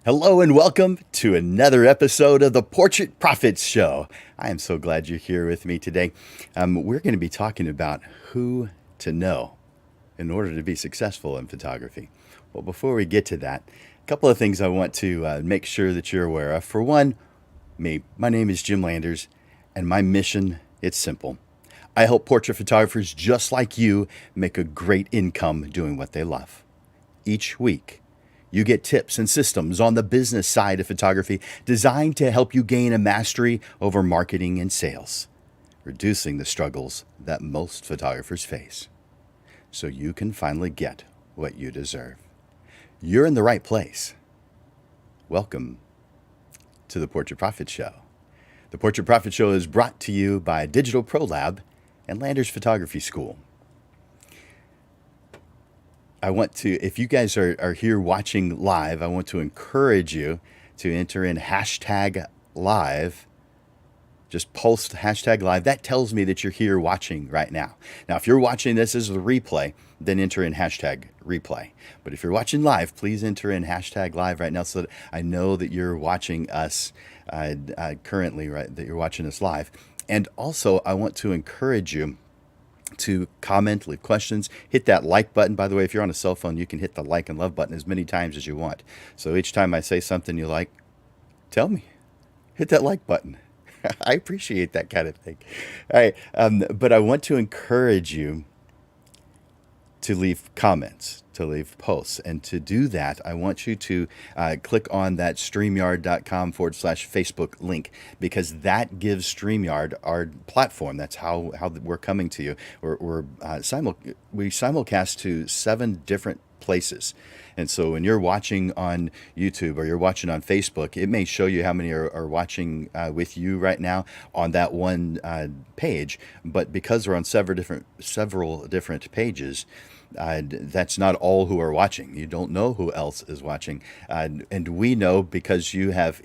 Hello and welcome to another episode of the Portrait Profits Show. I am so glad you're here with me today. We're going to be talking about who to know in order to be successful in photography. Well, before we get to that, a couple of things I want to make sure that you're aware of. For one, my name is Jim Landers, and my mission, it's simple. I help portrait photographers just like you make a great income doing what they love. Each week, you get tips and systems on the business side of photography designed to help you gain a mastery over marketing and sales, reducing the struggles that most photographers face, so you can finally get what you deserve. You're in the right place. Welcome to the Portrait Profit Show. The Portrait Profit Show is brought to you by Digital Pro Lab and Landers Photography School. If you guys are here watching live, I want to encourage you to enter in hashtag live. Just post hashtag live. That tells me that you're here watching right now. Now, if you're watching this as a replay, then enter in hashtag replay. But if you're watching live, please enter in hashtag live right now so that I know that you're watching us currently, right? That you're watching us live. And also, I want to encourage you to comment, leave questions, hit that like button. By the way, if you're on a cell phone, you can hit the like and love button as many times as you want. So each time I say something you like, tell me, hit that like button. I appreciate that kind of thing. All right. But I want to encourage you to leave comments, to leave posts. And to do that, I want you to click on that StreamYard.com/Facebook link, because that gives StreamYard our platform. That's how we're coming to you. We simulcast to 7 different places. And so when you're watching on YouTube or you're watching on Facebook, it may show you how many are watching with you right now on that one page. But because we're on several different pages, that's not all who are watching. You don't know who else is watching, and we know because you have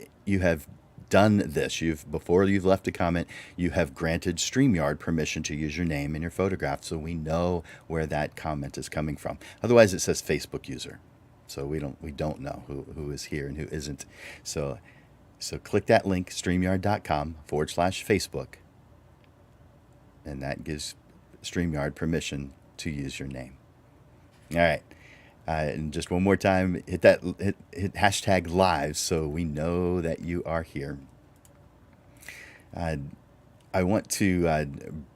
done this. Before you've left a comment, you have granted StreamYard permission to use your name and your photograph, so we know where that comment is coming from. Otherwise, it says Facebook user, so we don't know who is here and who isn't. So click that link, StreamYard.com/Facebook, and that gives StreamYard permission to use your name. All right. And just one more time, hit hashtag live so we know that you are here. I want to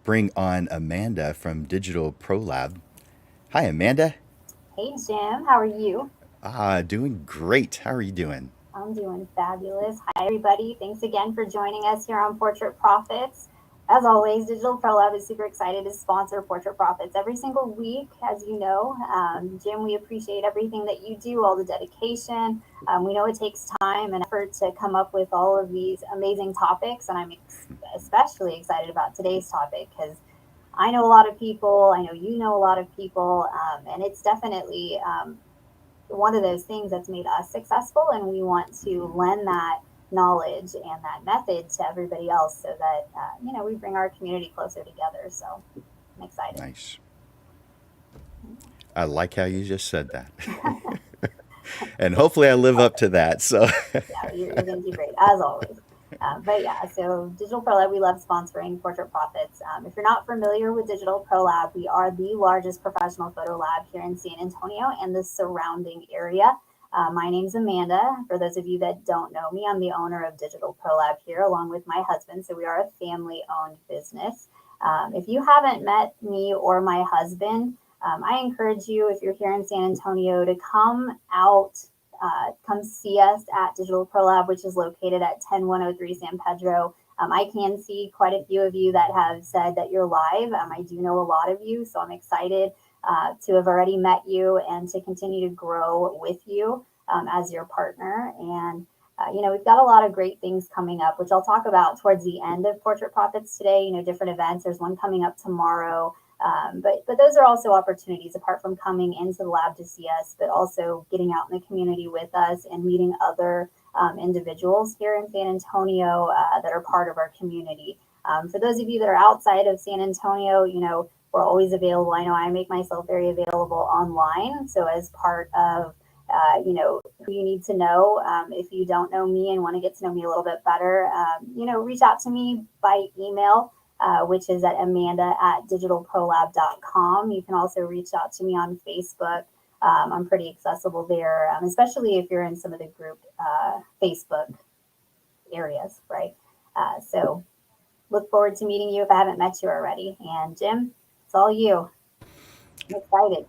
bring on Amanda from Digital Pro Lab. Hi, Amanda. Hey, Jim. How are you? Doing great. How are you doing? I'm doing fabulous. Hi, everybody. Thanks again for joining us here on Portrait Profits. As always, Digital Pro Lab is super excited to sponsor Portrait Profits every single week, as you know. Jim, we appreciate everything that you do, all the dedication. We know it takes time and effort to come up with all of these amazing topics, and I'm especially excited about today's topic because I know a lot of people, I know you know a lot of people, and it's definitely one of those things that's made us successful, and we want to lend that knowledge and that method to everybody else so that we bring our community closer together. So I'm excited. Nice. I like how you just said that. And hopefully I live up to that. So Yeah, you're going to do great as always. But yeah, so Digital Pro Lab, we love sponsoring Portrait Profits. If you're not familiar with Digital Pro Lab, we are the largest professional photo lab here in San Antonio and the surrounding area. My name's Amanda. For those of you that don't know me, I'm the owner of Digital Pro Lab here along with my husband. So we are a family-owned business. If you haven't met me or my husband, I encourage you, if you're here in San Antonio, to come out, come see us at Digital Pro Lab, which is located at 10103 San Pedro. I can see quite a few of you that have said that you're live. I do know a lot of you, so I'm excited to have already met you and to continue to grow with you as your partner. And we've got a lot of great things coming up, which I'll talk about towards the end of Portrait Profits today. Different events. There's one coming up tomorrow. But those are also opportunities, apart from coming into the lab to see us, but also getting out in the community with us and meeting other individuals here in San Antonio that are part of our community. For those of you that are outside of San Antonio, we're always available. I know I make myself very available online. So as part of who you need to know. If you don't know me and want to get to know me a little bit better, reach out to me by email, which is at amanda@digitalprolab.com. You can also reach out to me on Facebook. I'm pretty accessible there, especially if you're in some of the group Facebook areas, right? So look forward to meeting you if I haven't met you already. And Jim, it's all you. I'm excited.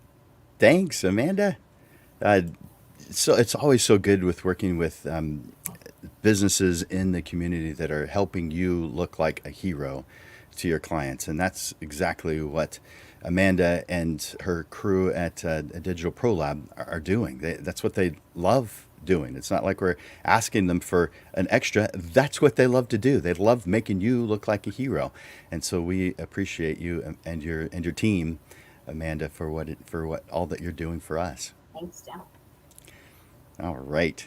Thanks, Amanda. Uh, so it's always so good with working with businesses in the community that are helping you look like a hero to your clients, and that's exactly what Amanda and her crew at Digital Pro Lab are doing. That's what they love doing. It's not like we're asking them for an extra. That's what they love to do. They love making you look like a hero, and so we appreciate you and your team, Amanda, for what all that you're doing for us. Thanks, Jim. All right.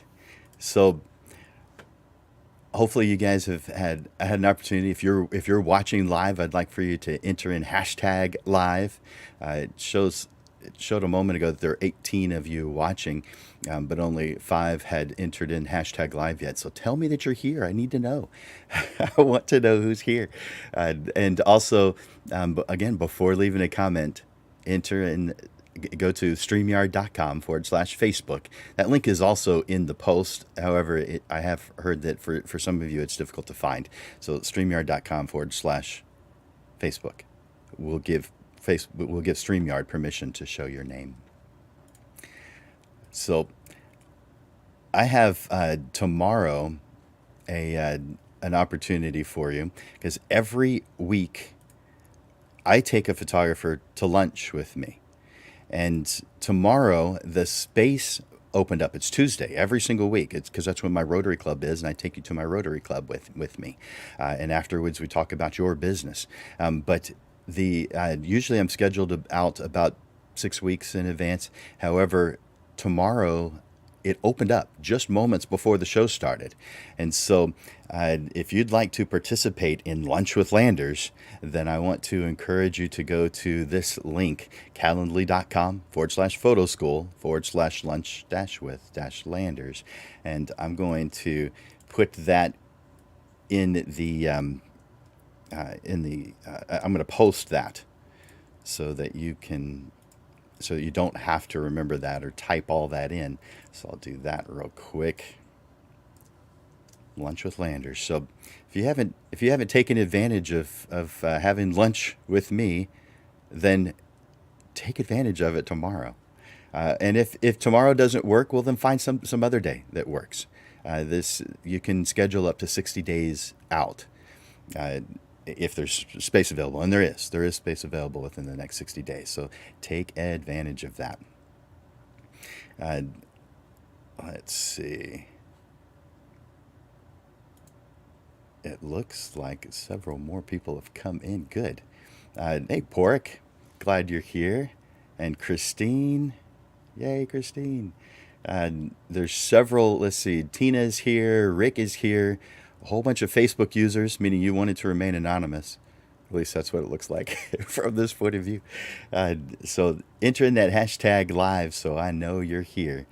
So hopefully you guys have had an opportunity. If you're watching live, I'd like for you to enter in hashtag live. It showed a moment ago that there are 18 of you watching, but only 5 had entered in hashtag live yet. So tell me that you're here. I need to know. I want to know who's here. And also, again, before leaving a comment, enter in. Go to streamyard.com/Facebook. That link is also in the post. However, I have heard that for some of you it's difficult to find. So streamyard.com/Facebook will give StreamYard permission to show your name. So I have tomorrow an opportunity for you, because every week I take a photographer to lunch with me. And tomorrow, the space opened up. It's Tuesday every single week. It's because that's when my Rotary Club is, and I take you to my Rotary Club with me. And afterwards, we talk about your business. But usually I'm scheduled out about 6 weeks in advance. However, tomorrow it opened up just moments before the show started. And so if you'd like to participate in Lunch with Landers, then I want to encourage you to go to this link, calendly.com/photo school/lunch-with-landers. And I'm going to put that in I'm going to post that so that you don't have to remember that or type all that in. So I'll do that real quick. Lunch with Landers. So if you haven't taken advantage of having lunch with me, then take advantage of it tomorrow. And if tomorrow doesn't work, well, then find some other day that works. This you can schedule up to 60 days out. If there's space available, and there is space available within the next 60 days. So take advantage of that. Let's see. It looks like several more people have come in. Good. Hey, Pork, glad you're here. And Christine. Yay, Christine. There's several, let's see, Tina's here, Rick is here, a whole bunch of Facebook users, meaning you wanted to remain anonymous. At least that's what it looks like from this point of view. So enter in that hashtag live so I know you're here.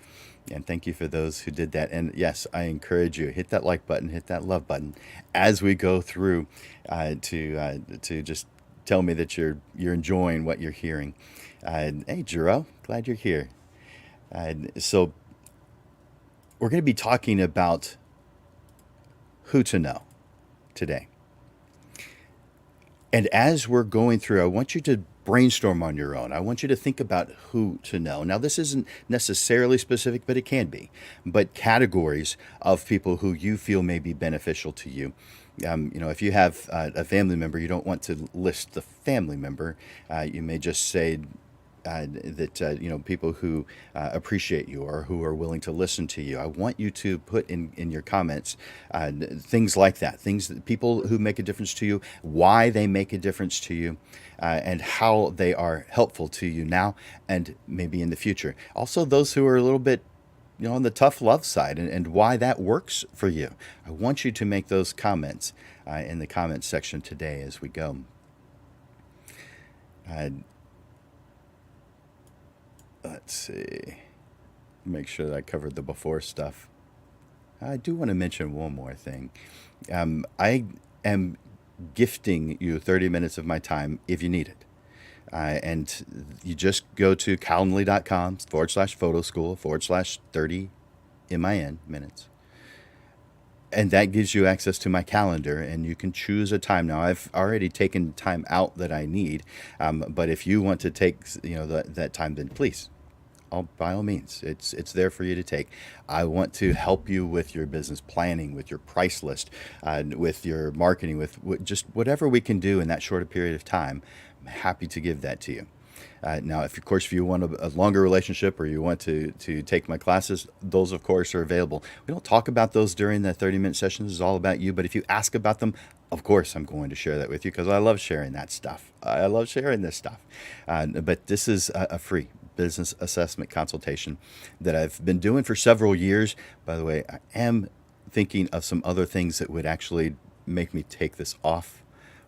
And thank you for those who did that. And yes, I encourage you, hit that like button, hit that love button as we go through to just tell me that you're enjoying what you're hearing. Hey, Jero, glad you're here. So we're going to be talking about who to know today. And as we're going through, I want you to brainstorm on your own. I want you to think about who to know. Now, this isn't necessarily specific, but it can be. But categories of people who you feel may be beneficial to you. If you have a family member, you don't want to list the family member. You may just say that people who appreciate you or who are willing to listen to you. I want you to put in your comments things like that, people who make a difference to you, why they make a difference to you, and how they are helpful to you now and maybe in the future. Also, those who are a little bit on the tough love side and why that works for you. I want you to make those comments in the comments section today as we go. Let's see. make sure that I covered the before stuff. I do want to mention one more thing. I am gifting you 30 minutes of my time if you need it. And you just go to calendly.com/photo school/30 minutes. And that gives you access to my calendar, and you can choose a time. Now, I've already taken time out that I need, but if you want to take that time, then please, by all means, it's there for you to take. I want to help you with your business planning, with your price list, with your marketing, with just whatever we can do in that shorter period of time. I'm happy to give that to you. Now, if you want a longer relationship, or you want to take my classes, those of course are available. We don't talk about those during the 30-minute sessions. It's all about you. But if you ask about them, of course I'm going to share that with you, because I love sharing that stuff. I love sharing this stuff. But this is a free business assessment consultation that I've been doing for several years. By the way, I am thinking of some other things that would actually make me take this off,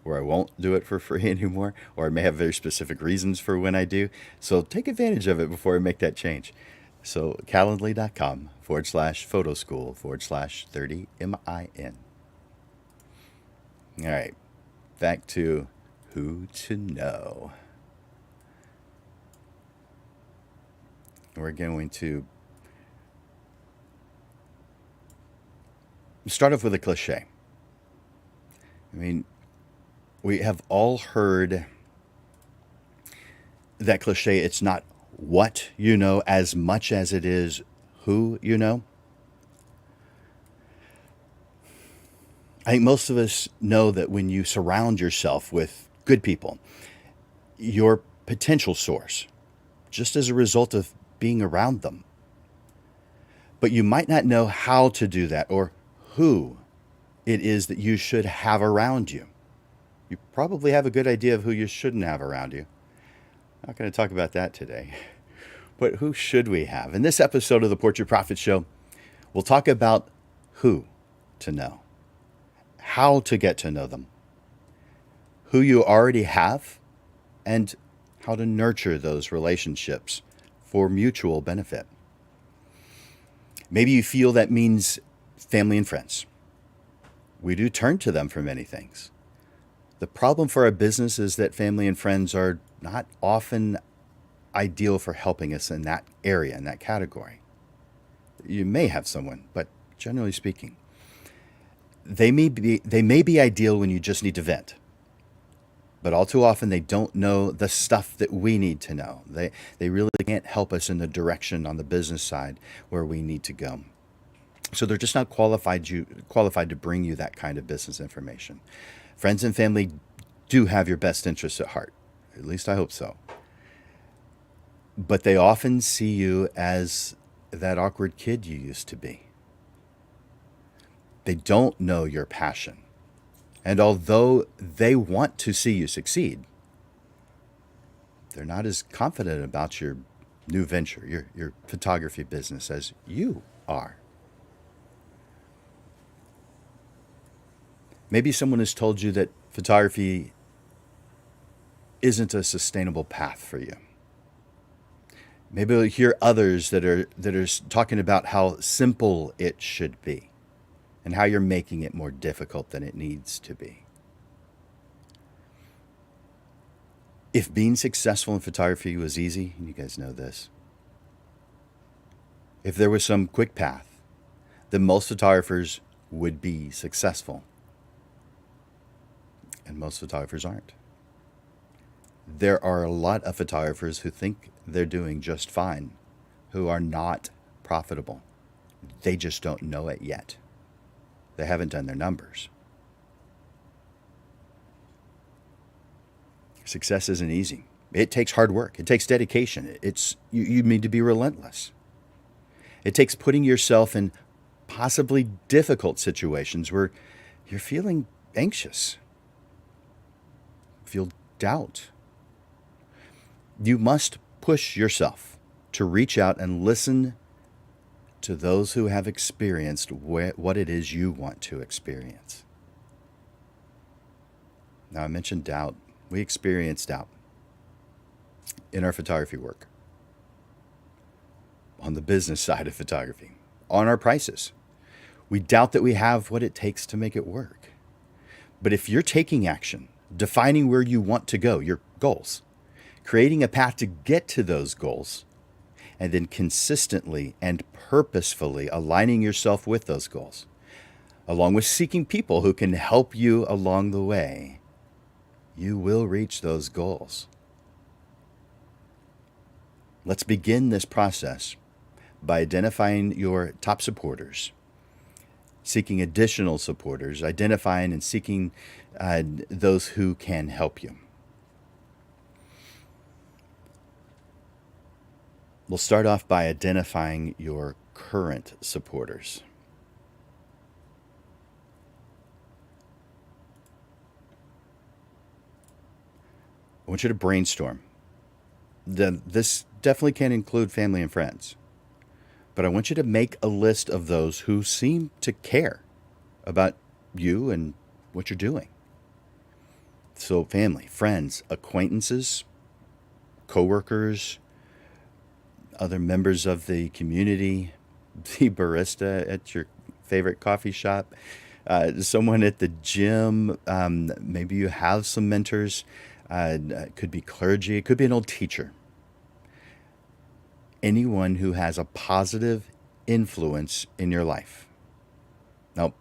where I won't do it for free anymore, or I may have very specific reasons for when I do. So take advantage of it before I make that change. So calendly.com/photo school/30 min. All right, back to who to know. We're going to start off with a cliche. I mean, we have all heard that cliche, it's not what you know as much as it is who you know. I think most of us know that when you surround yourself with good people, your potential soars just as a result of being around them. But you might not know how to do that, or who it is that you should have around you. You probably have a good idea of who you shouldn't have around you. I'm not going to talk about that today. But who should we have? In this episode of the Portrait Profit Show, we'll talk about who to know, how to get to know them, who you already have, and how to nurture those relationships for mutual benefit. Maybe you feel that means family and friends. We do turn to them for many things. The problem for our business is that family and friends are not often ideal for helping us in that area, in that category. You may have someone, but generally speaking, they may be ideal when you just need to vent. But all too often, they don't know the stuff that we need to know. They really can't help us in the direction on the business side where we need to go. So they're just not qualified to bring you that kind of business information. Friends and family do have your best interests at heart. At least I hope so. But they often see you as that awkward kid you used to be. They don't know your passion. And although they want to see you succeed, they're not as confident about your new venture, your photography business, as you are. Maybe someone has told you that photography isn't a sustainable path for you. Maybe you'll hear others that are talking about how simple it should be and how you're making it more difficult than it needs to be. If being successful in photography was easy, and you guys know this, if there was some quick path, then most photographers would be successful. And most photographers aren't. There are a lot of photographers who think they're doing just fine, who are not profitable. They just don't know it yet. They haven't done their numbers. Success isn't easy. It takes hard work. It takes dedication. You need to be relentless. It takes putting yourself in possibly difficult situations where you're feeling anxious, feel doubt. You must push yourself to reach out and listen to those who have experienced what it is you want to experience. Now, I mentioned doubt. We experience doubt in our photography work. on the business side of photography, on our prices. We doubt that we have what it takes to make it work. But if you're taking action, defining where you want to go, your goals, creating a path to get to those goals, and then consistently and purposefully aligning yourself with those goals, along with seeking people who can help you along the way, you will reach those goals. Let's begin this process by identifying your top supporters, seeking additional supporters, identifying and seeking those who can help you. We'll start off by identifying your current supporters. I want you to brainstorm. This definitely can include family and friends, but I want you to make a list of those who seem to care about you and what you're doing. So family, friends, acquaintances, coworkers, other members of the community, the barista at your favorite coffee shop, someone at the gym. Maybe you have some mentors. It could be clergy. It could be an old teacher. Anyone who has a positive influence in your life. Now,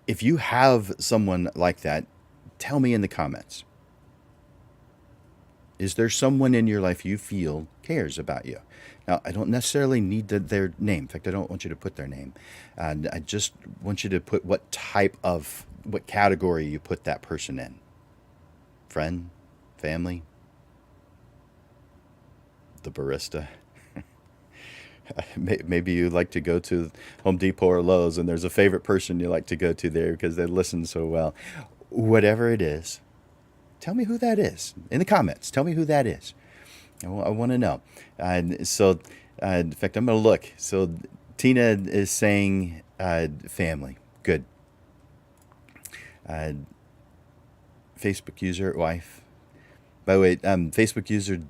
if you have someone like that, tell me in the comments. Is there someone in your life you feel cares about you? Now, I don't necessarily need their name. In fact, I don't want you to put their name. I just want you to put what category you put that person in. Friend, family, the barista. Maybe you like to go to Home Depot or Lowe's and there's a favorite person you like to go to there because they listen so well. Whatever it is, tell me who that is in the comments. Tell me who that is. I want to know. So, in fact, I'm going to look. So, Tina is saying family. Good. Facebook user, wife. By the way, Facebook user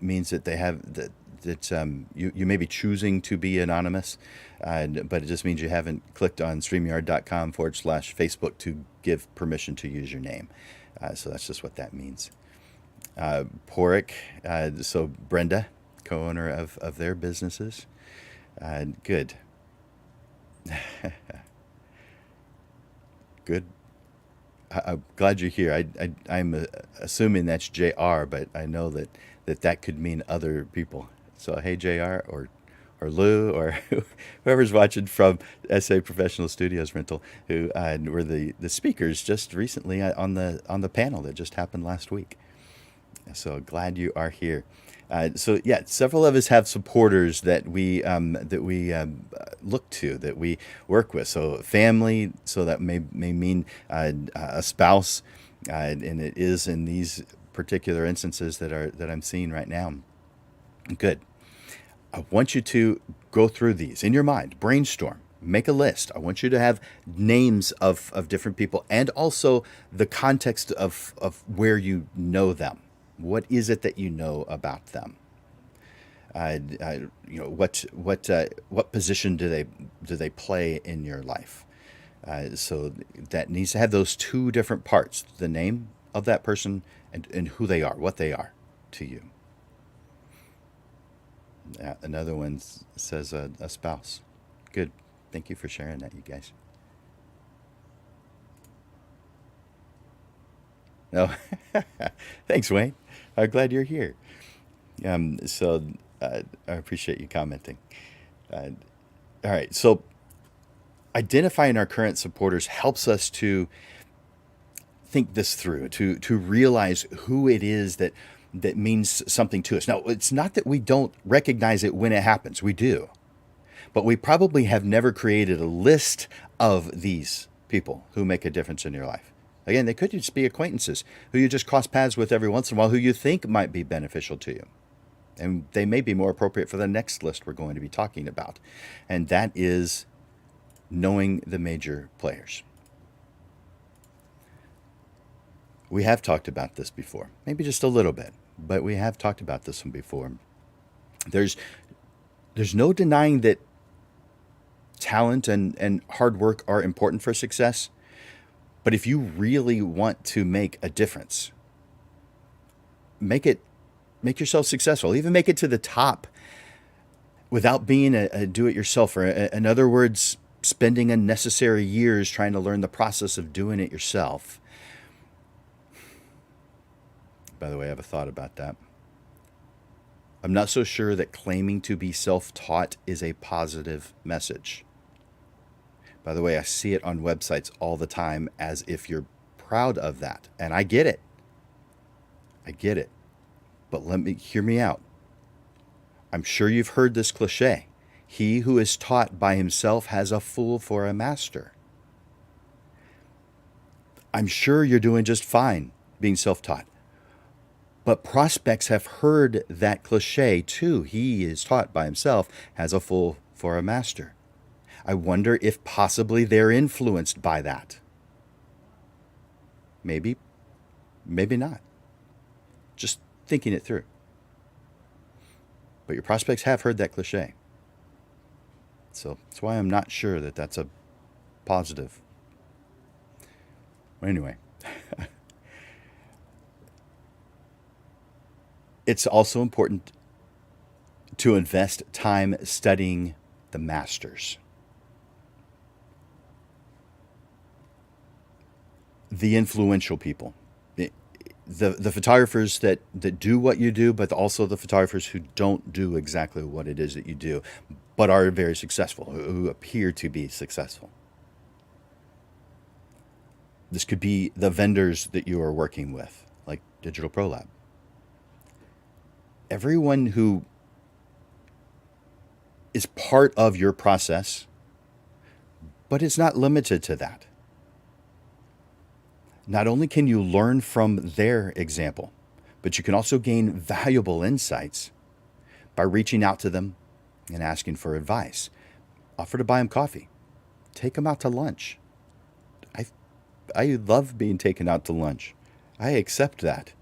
means that they have that you may be choosing to be anonymous, but it just means you haven't clicked on StreamYard.com/Facebook to give permission to use your name. So that's just what that means. Porrick, so Brenda, co-owner of their businesses. Good. Good. I'm glad you're here. I'm assuming that's JR, but I know that could mean other people. So hey, JR or Lou or whoever's watching from SA Professional Studios Rental, who were the speakers just recently on the panel that just happened last week. So glad you are here. So yeah, several of us have supporters that we look to, that we work with. So family, so that may mean a spouse, and it is in these particular instances that I'm seeing right now. Good. I want you to go through these in your mind, brainstorm, make a list. I want you to have names of different people and also the context of where you know them. What is it that you know about them? What position do they play in your life? So that needs to have those two different parts: the name of that person and who they are, what they are to you. Another one says a spouse. Good. Thank you for sharing that, you guys. No, thanks, Wayne. I'm glad you're here. So I appreciate you commenting. All right. So identifying our current supporters helps us to think this through, to realize who it is that means something to us. Now, it's not that we don't recognize it when it happens. We do. But we probably have never created a list of these people who make a difference in your life. Again, they could just be acquaintances who you just cross paths with every once in a while, who you think might be beneficial to you. And they may be more appropriate for the next list we're going to be talking about. And that is knowing the major players. We have talked about this before, maybe just a little bit, but we have talked about this one before. There's there's no denying that talent and hard work are important for success. But if you really want to make a difference, make it make yourself successful. Even make it to the top without being a do-it-yourselfer. In other words, spending unnecessary years trying to learn the process of doing it yourself. By the way, I have a thought about that. I'm not so sure that claiming to be self-taught is a positive message. By the way, I see it on websites all the time as if you're proud of that. And I get it. I get it. But hear me out. I'm sure you've heard this cliche. He who is taught by himself has a fool for a master. I'm sure you're doing just fine being self-taught. But prospects have heard that cliche too. He is taught by himself has a fool for a master. I wonder if possibly they're influenced by that. Maybe, maybe not. Just thinking it through. But your prospects have heard that cliche. So that's why I'm not sure that that's a positive. Anyway, it's also important to invest time studying the masters. The influential people. The photographers that do what you do, but also the photographers who don't do exactly what it is that you do, but are very successful, who appear to be successful. This could be the vendors that you are working with, like Digital Pro Lab. Everyone who is part of your process, but it's not limited to that. Not only can you learn from their example, but you can also gain valuable insights by reaching out to them and asking for advice. Offer to buy them coffee. Take them out to lunch. I love being taken out to lunch. I accept that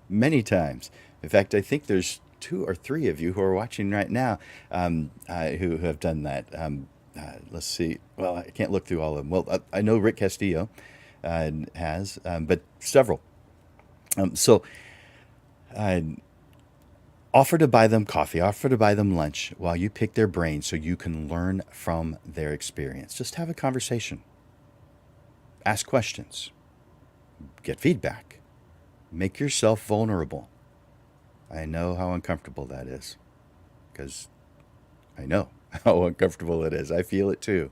many times. In fact, I think there's 2 or 3 of you who are watching right now who have done that. Let's see. Well, I can't look through all of them. Well, I know Rick Castillo has, but several. So offer to buy them coffee, offer to buy them lunch while you pick their brains so you can learn from their experience. Just have a conversation. Ask questions. Get feedback. Make yourself vulnerable. I know how uncomfortable that is because I know how uncomfortable it is. I feel it too.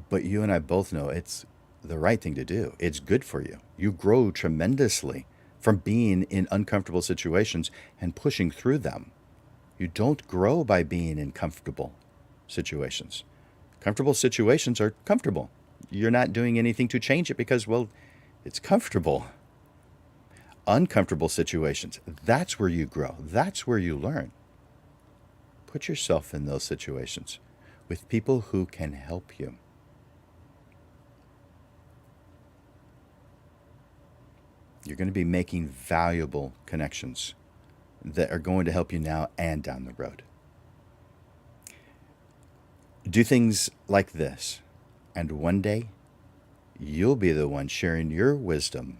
But you and I both know it's the right thing to do. It's good for you. You grow tremendously from being in uncomfortable situations and pushing through them. You don't grow by being in comfortable situations. Comfortable situations are comfortable. You're not doing anything to change it because, well, it's comfortable. Uncomfortable situations, that's where you grow. That's where you learn. Put yourself in those situations with people who can help you. You're going to be making valuable connections that are going to help you now and down the road. Do things like this, and one day you'll be the one sharing your wisdom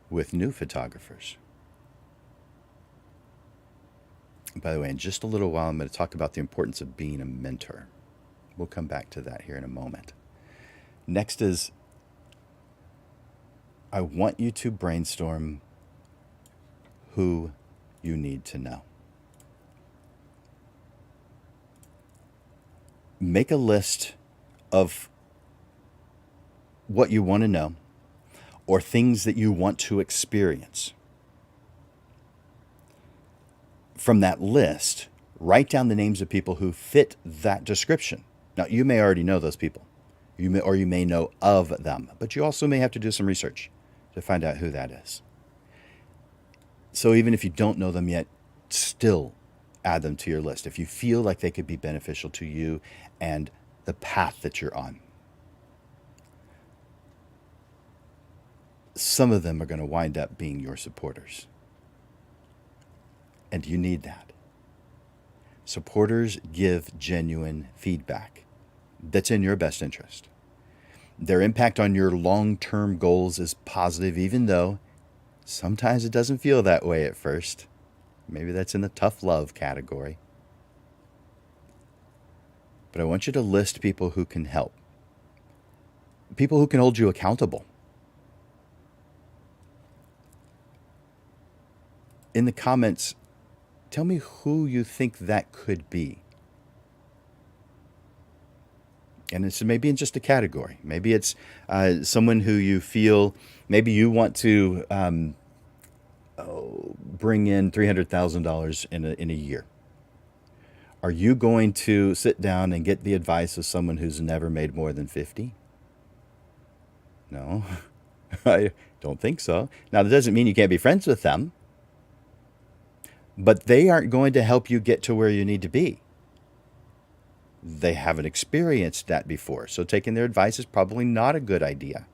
with new photographers. By the way, in just a little while, I'm going to talk about the importance of being a mentor. We'll come back to that here in a moment. Next is, I want you to brainstorm who you need to know. Make a list of what you want to know or things that you want to experience. From that list, write down the names of people who fit that description. Now, you may already know those people, you may know of them, but you also may have to do some research to find out who that is. So even if you don't know them yet, still add them to your list if you feel like they could be beneficial to you and the path that you're on. Some of them are going to wind up being your supporters. And you need that. Supporters give genuine feedback that's in your best interest. Their impact on your long term goals is positive, even though sometimes it doesn't feel that way at first. Maybe that's in the tough love category. But I want you to list people who can help, people who can hold you accountable. In the comments, tell me who you think that could be. And it's maybe in just a category. Maybe it's someone who you feel, maybe you want to bring in $300,000 in a year. Are you going to sit down and get the advice of someone who's never made more than 50? No, I don't think so. Now, that doesn't mean you can't be friends with them, but they aren't going to help you get to where you need to be. They haven't experienced that before, so taking their advice is probably not a good idea.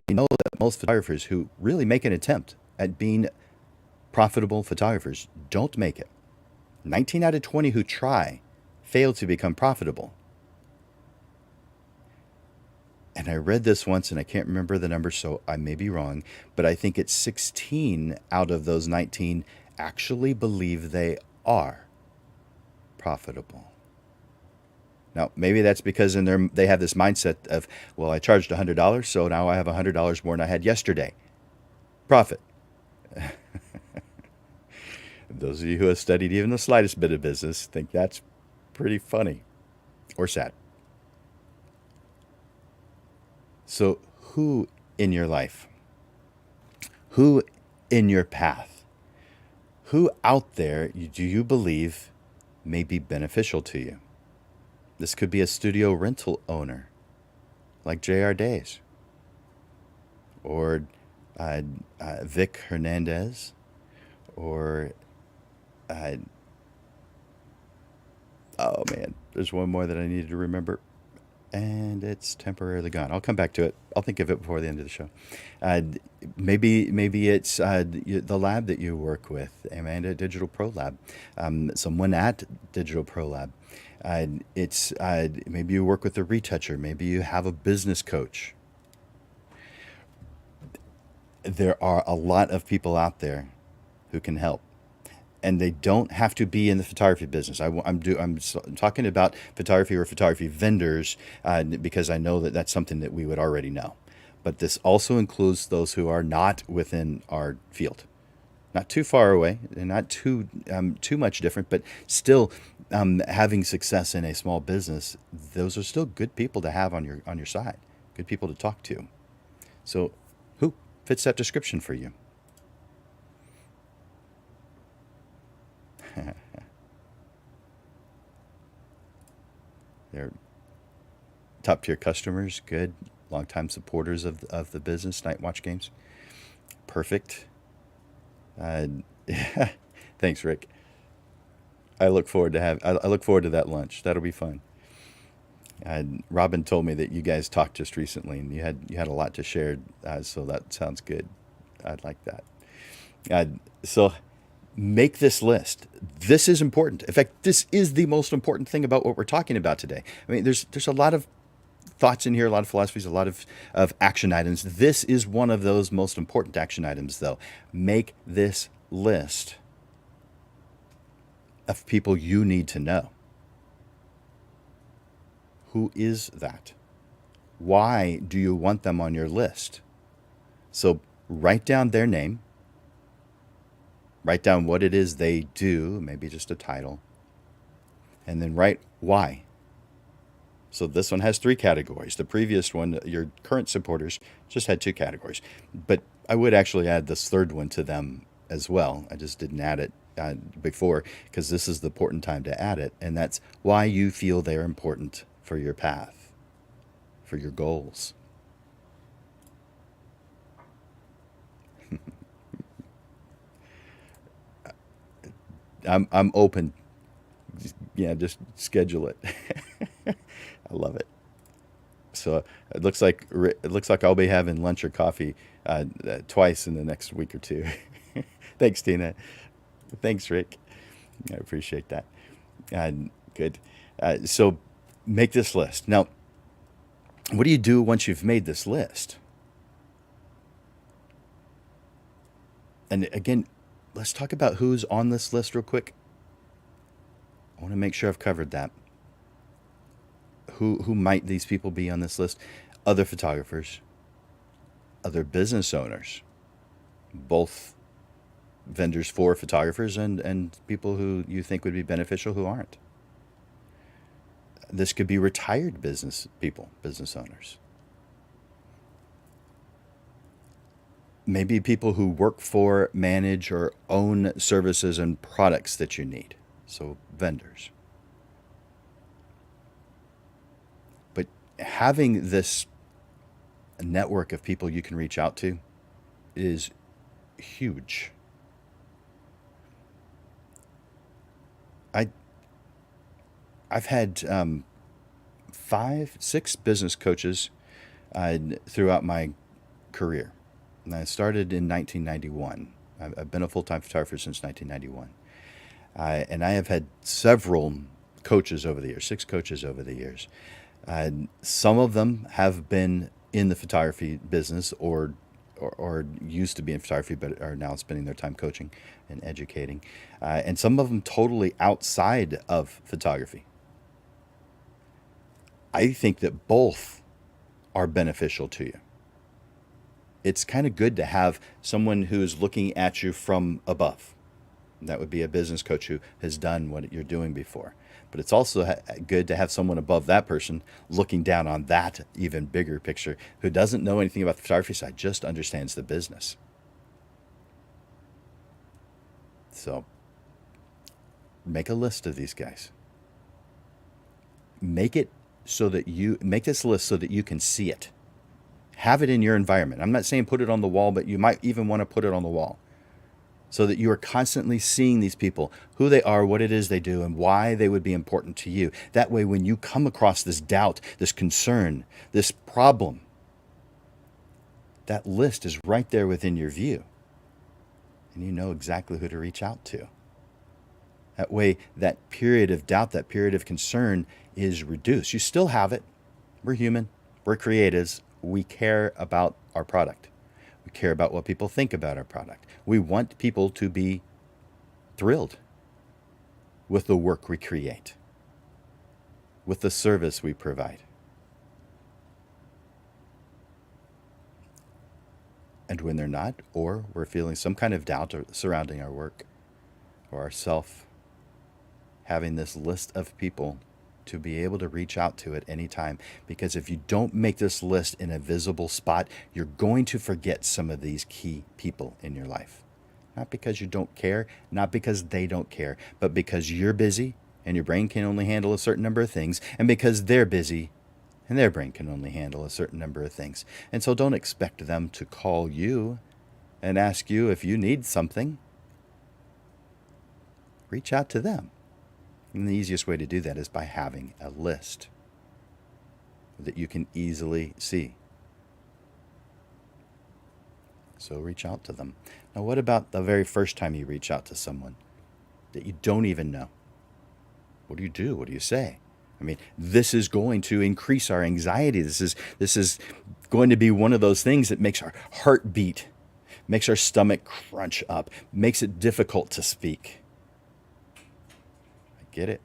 We know that most photographers who really make an attempt at being profitable photographers don't make it. 19 out of 20 who try fail to become profitable. And I read this once and I can't remember the number, so I may be wrong, but I think it's 16 out of those 19 actually believe they are profitable. Now, maybe that's because they have this mindset of, well, I charged $100, so now I have $100 more than I had yesterday. Profit. Those of you who have studied even the slightest bit of business think that's pretty funny or sad. So who in your life, who in your path, who out there do you believe may be beneficial to you? This could be a studio rental owner like J.R. Days or Vic Hernandez or oh man, there's one more that I needed to remember, and it's temporarily gone. I'll come back to it. I'll think of it before the end of the show. Maybe it's the lab that you work with, Amanda Digital Pro Lab, someone at Digital Pro Lab. It's maybe you work with a retoucher. Maybe you have a business coach. There are a lot of people out there who can help. And they don't have to be in the photography business. I'm talking about photography or photography vendors because I know that that's something that we would already know. But this also includes those who are not within our field, not too far away, and not too much different, but still having success in a small business. Those are still good people to have on your side, good people to talk to. So, who fits that description for you? They're top tier customers, good, longtime supporters of the business, Night Watch Games. Perfect. Uh, thanks, Rick. I look forward to that lunch. That'll be fun. Robin told me that you guys talked just recently, and you had a lot to share. So that sounds good. I'd like that. So make this list. This is important. In fact, this is the most important thing about what we're talking about today. I mean, there's a lot of thoughts in here, a lot of philosophies, a lot of action items. This is one of those most important action items, though. Make this list of people you need to know. Who is that? Why do you want them on your list? So write down their name. Write down what it is they do, maybe just a title, and then write why. So this one has 3 categories. The previous one, your current supporters, just had 2 categories. But I would actually add this third one to them as well. I just didn't add it before because this is the important time to add it, and that's why you feel they're important for your path, for your goals. I'm open. Yeah, just schedule it. I love it. So it looks like I'll be having lunch or coffee twice in the next week or two. Thanks, Tina. Thanks, Rick. I appreciate that. Good. So make this list. Now, what do you do once you've made this list? And again, let's talk about who's on this list real quick. I want to make sure I've covered that. Who might these people be on this list? Other photographers, other business owners, both vendors for photographers and people who you think would be beneficial who aren't. This could be retired business people, business owners. Maybe people who work for, manage, or own services and products that you need. So, vendors. But having this network of people you can reach out to is huge. I I've had 6 business coaches throughout my career. And I started in 1991. I've been a full-time photographer since 1991. And I have had several coaches over the years, 6 coaches over the years. Some of them have been in the photography business or used to be in photography, but are now spending their time coaching and educating. And some of them totally outside of photography. I think that both are beneficial to you. It's kind of good to have someone who's looking at you from above. That would be a business coach who has done what you're doing before. But it's also good to have someone above that person looking down on that even bigger picture who doesn't know anything about the photography side, just understands the business. So make a list of these guys. Make this list so that you can see it. Have it in your environment. I'm not saying put it on the wall, but you might even want to put it on the wall so that you are constantly seeing these people, who they are, what it is they do, and why they would be important to you. That way, when you come across this doubt, this concern, this problem, that list is right there within your view. And you know exactly who to reach out to. That way, that period of doubt, that period of concern is reduced. You still have it. We're human. We're creatives. We care about our product. We care about what people think about our product. We want people to be thrilled with the work we create, with the service we provide. And when they're not, or we're feeling some kind of doubt surrounding our work or ourself, having this list of people to be able to reach out to at any time. Because if you don't make this list in a visible spot, you're going to forget some of these key people in your life. Not because you don't care, not because they don't care, but because you're busy and your brain can only handle a certain number of things, and because they're busy and their brain can only handle a certain number of things. And so don't expect them to call you and ask you if you need something. Reach out to them. And the easiest way to do that is by having a list that you can easily see. So reach out to them. Now, what about the very first time you reach out to someone that you don't even know? What do you do? What do you say? I mean, this is going to increase our anxiety. This is going to be one of those things that makes our heart beat, makes our stomach crunch up, makes it difficult to speak. Get it?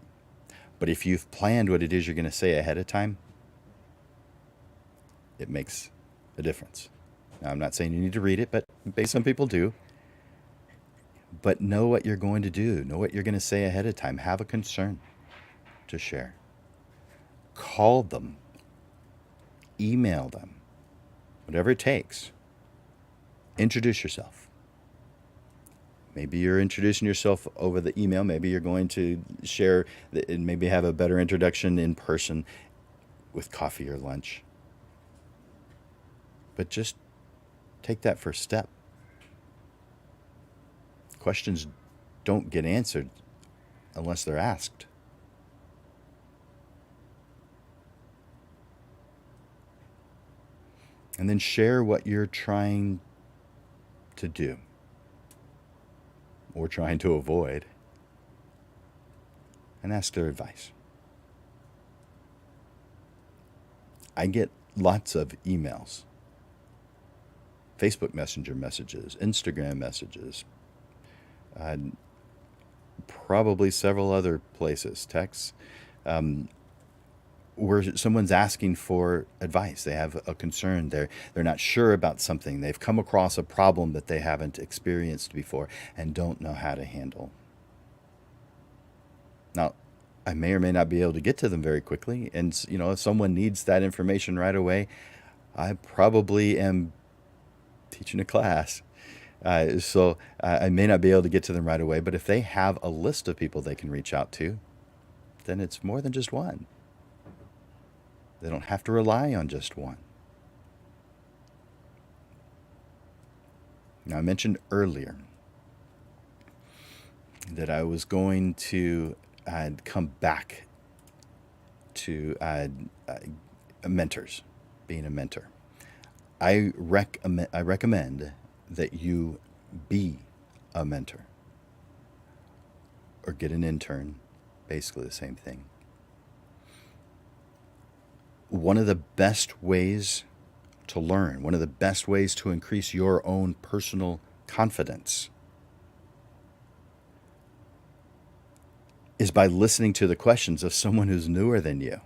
But if you've planned what it is you're going to say ahead of time, it makes a difference. Now, I'm not saying you need to read it, but some people do. But know what you're going to do. Know what you're going to say ahead of time. Have a concern to share. Call them. Email them. Whatever it takes. Introduce yourself. Maybe you're introducing yourself over the email. Maybe you're going to share and maybe have a better introduction in person with coffee or lunch. But just take that first step. Questions don't get answered unless they're asked. And then share what you're trying to do. or trying to avoid, and ask their advice. I get lots of emails, Facebook Messenger messages, Instagram messages, uh, probably several other places, texts, um, where someone's asking for advice. They have a concern. They're not sure about something. They've come across a problem that they haven't experienced before and don't know how to handle. Now, I may or may not be able to get to them very quickly, and if someone needs that information right away, I probably am teaching a class. So I may not be able to get to them right away, but if they have a list of people they can reach out to, then it's more than just one. They don't have to rely on just one. Now, I mentioned earlier that I was going to come back to mentors, being a mentor. I recommend that you be a mentor or get an intern, basically the same thing. One of the best ways to learn, one of the best ways to increase your own personal confidence is by listening to the questions of someone who's newer than you.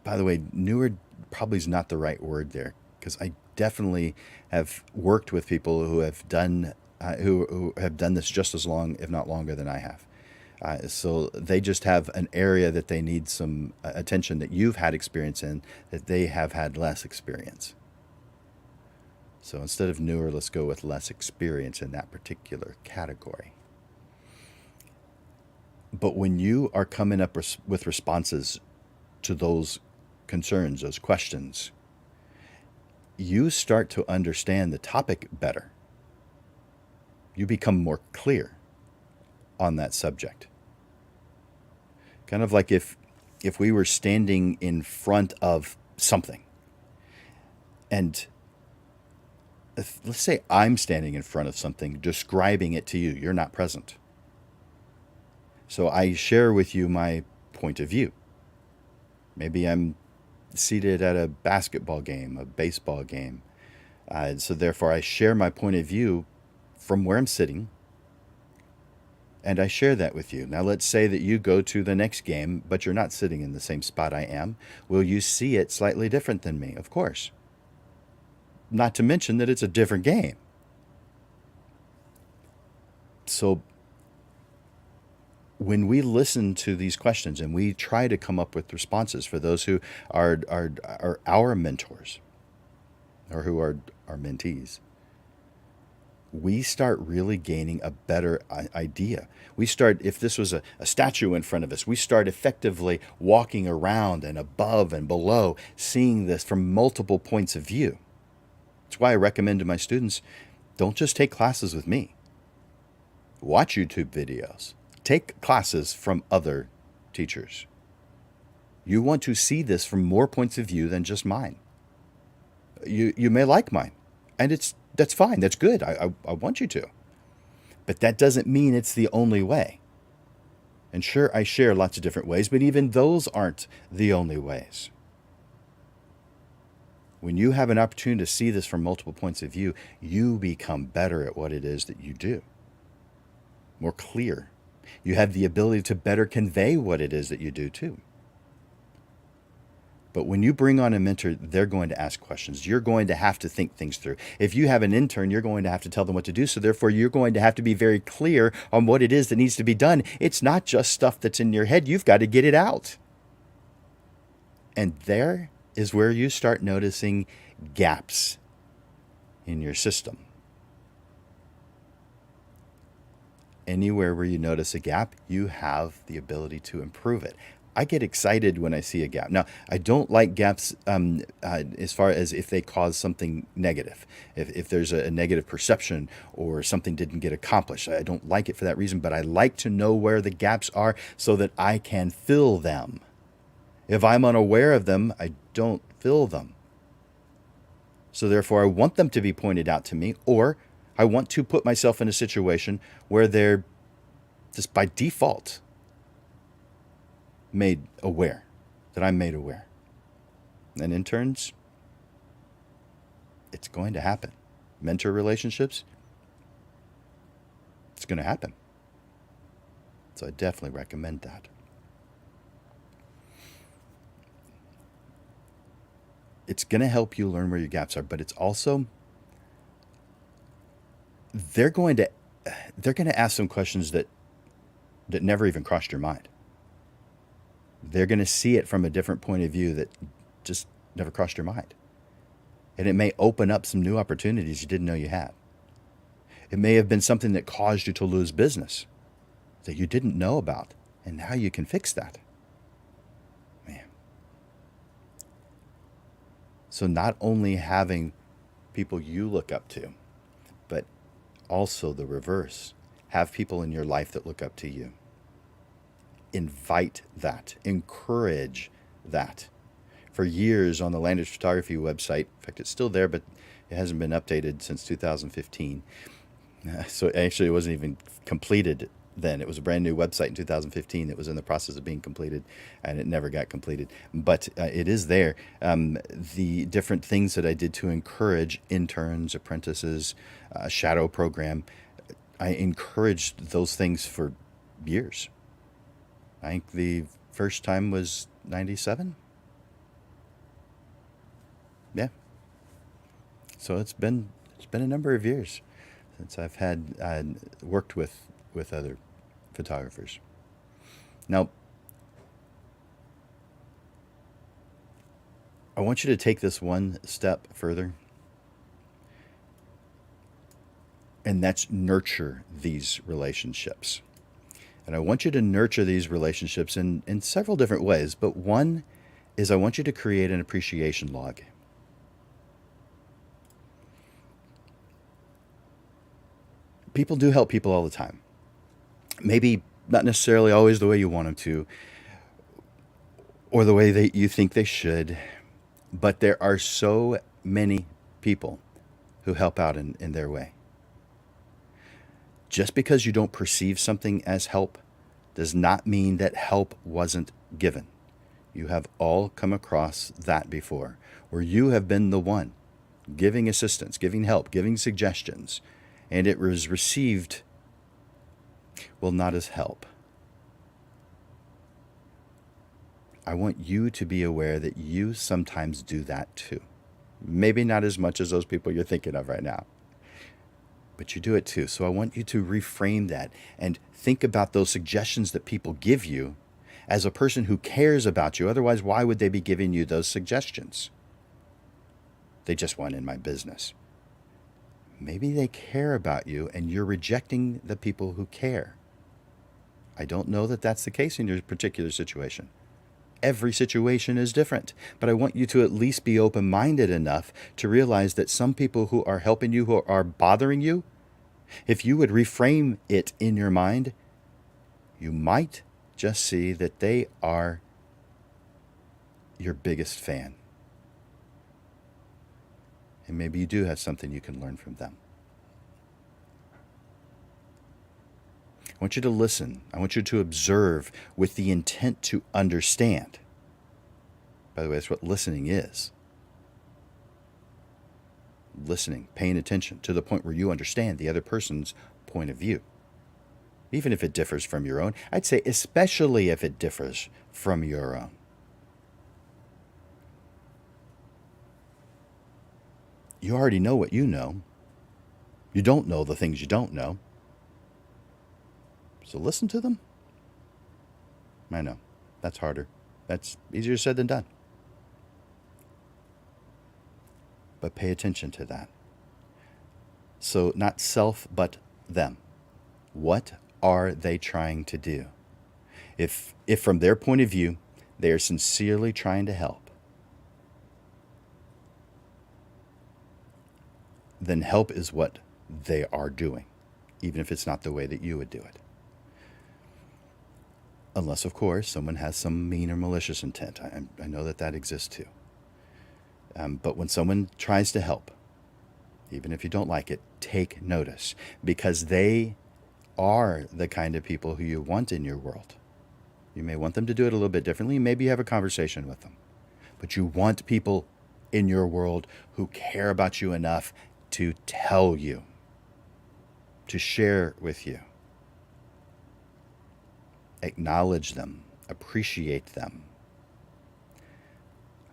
By the way, newer probably is not the right word there, because I definitely have worked with people who have done this just as long, if not longer, than I have. So they just have an area that they need some attention that you've had experience in that they have had less experience. So instead of newer, let's go with less experience in that particular category. But when you are coming up with responses to those concerns, those questions, you start to understand the topic better. You become more clear on that subject. Kind of like if we were standing in front of something, and let's say I'm standing in front of something, describing it to you. You're not present. So I share with you my point of view. Maybe I'm seated at a basketball game, a baseball game. So therefore I share my point of view from where I'm sitting, and I share that with you. Now let's say that you go to the next game, but you're not sitting in the same spot I am. Will you see it slightly different than me? Of course. Not to mention that it's a different game. So when we listen to these questions and we try to come up with responses for those who are our mentors or who are our mentees, we start really gaining a better idea. We start, if this was a statue in front of us, we start effectively walking around and above and below, seeing this from multiple points of view. That's why I recommend to my students, don't just take classes with me. Watch YouTube videos. Take classes from other teachers. You want to see this from more points of view than just mine. You may like mine, and that's fine. That's good. I want you to. But that doesn't mean it's the only way. And sure, I share lots of different ways, but even those aren't the only ways. When you have an opportunity to see this from multiple points of view, you become better at what it is that you do. More clear. You have the ability to better convey what it is that you do too. But when you bring on a mentor, they're going to ask questions. You're going to have to think things through. If you have an intern, you're going to have to tell them what to do. So therefore, you're going to have to be very clear on what it is that needs to be done. It's not just stuff that's in your head. You've got to get it out. And there is where you start noticing gaps in your system. Anywhere where you notice a gap, you have the ability to improve it. I get excited when I see a gap. Now, I don't like gaps as far as if they cause something negative. If there's a negative perception or something didn't get accomplished, I don't like it for that reason, but I like to know where the gaps are so that I can fill them. If I'm unaware of them, I don't fill them. So therefore, I want them to be pointed out to me, or I want to put myself in a situation where they're just by default made aware, that I'm made aware. And interns, it's going to happen. Mentor relationships, it's going to happen. So I definitely recommend that. It's going to help you learn where your gaps are, but it's also they're going to ask some questions that never even crossed your mind. They're going to see it from a different point of view that just never crossed your mind. And it may open up some new opportunities you didn't know you had. It may have been something that caused you to lose business that you didn't know about, and now you can fix that. Man. So not only having people you look up to, but also the reverse. Have people in your life that look up to you. Invite that. Encourage that. For years on the Landage Photography website, in fact, it's still there, but it hasn't been updated since 2015. So actually, it wasn't even completed then. It was a brand new website in 2015 that was in the process of being completed, and it never got completed. But it is there. The different things that I did to encourage interns, apprentices, shadow program, I encouraged those things for years. I think the first time was 97. Yeah. So it's been a number of years since I've had worked with other photographers. Now, I want you to take this one step further, and that's nurture these relationships. And I want you to nurture these relationships in several different ways, but one is I want you to create an appreciation log. People do help people all the time. Maybe not necessarily always the way you want them to, or the way that you think they should, but there are so many people who help out in their way. Just because you don't perceive something as help does not mean that help wasn't given. You have all come across that before, where you have been the one giving assistance, giving help, giving suggestions, and it was received, well, not as help. I want you to be aware that you sometimes do that too. Maybe not as much as those people you're thinking of right now, but you do it too. So I want you to reframe that and think about those suggestions that people give you as a person who cares about you. Otherwise, why would they be giving you those suggestions? They just want in my business. Maybe they care about you and you're rejecting the people who care. I don't know that that's the case in your particular situation. Every situation is different, but I want you to at least be open-minded enough to realize that some people who are helping you, who are bothering you, if you would reframe it in your mind, you might just see that they are your biggest fan. And maybe you do have something you can learn from them. I want you to listen. I want you to observe with the intent to understand. By the way, that's what listening is. Listening, paying attention to the point where you understand the other person's point of view. Even if it differs from your own. I'd say especially if it differs from your own. You already know what you know. You don't know the things you don't know. So listen to them. I know, that's harder. That's easier said than done. But pay attention to that. So not self, but them. What are they trying to do? If from their point of view, they are sincerely trying to help, then help is what they are doing, even if it's not the way that you would do it. Unless, of course, someone has some mean or malicious intent. I know that exists too. But when someone tries to help, Even if you don't like it, take notice, because they are the kind of people who you want in your world. You may want them to do it a little bit differently. Maybe you have a conversation with them. But you want people in your world who care about you enough to tell you, to share with you. Acknowledge them, appreciate them.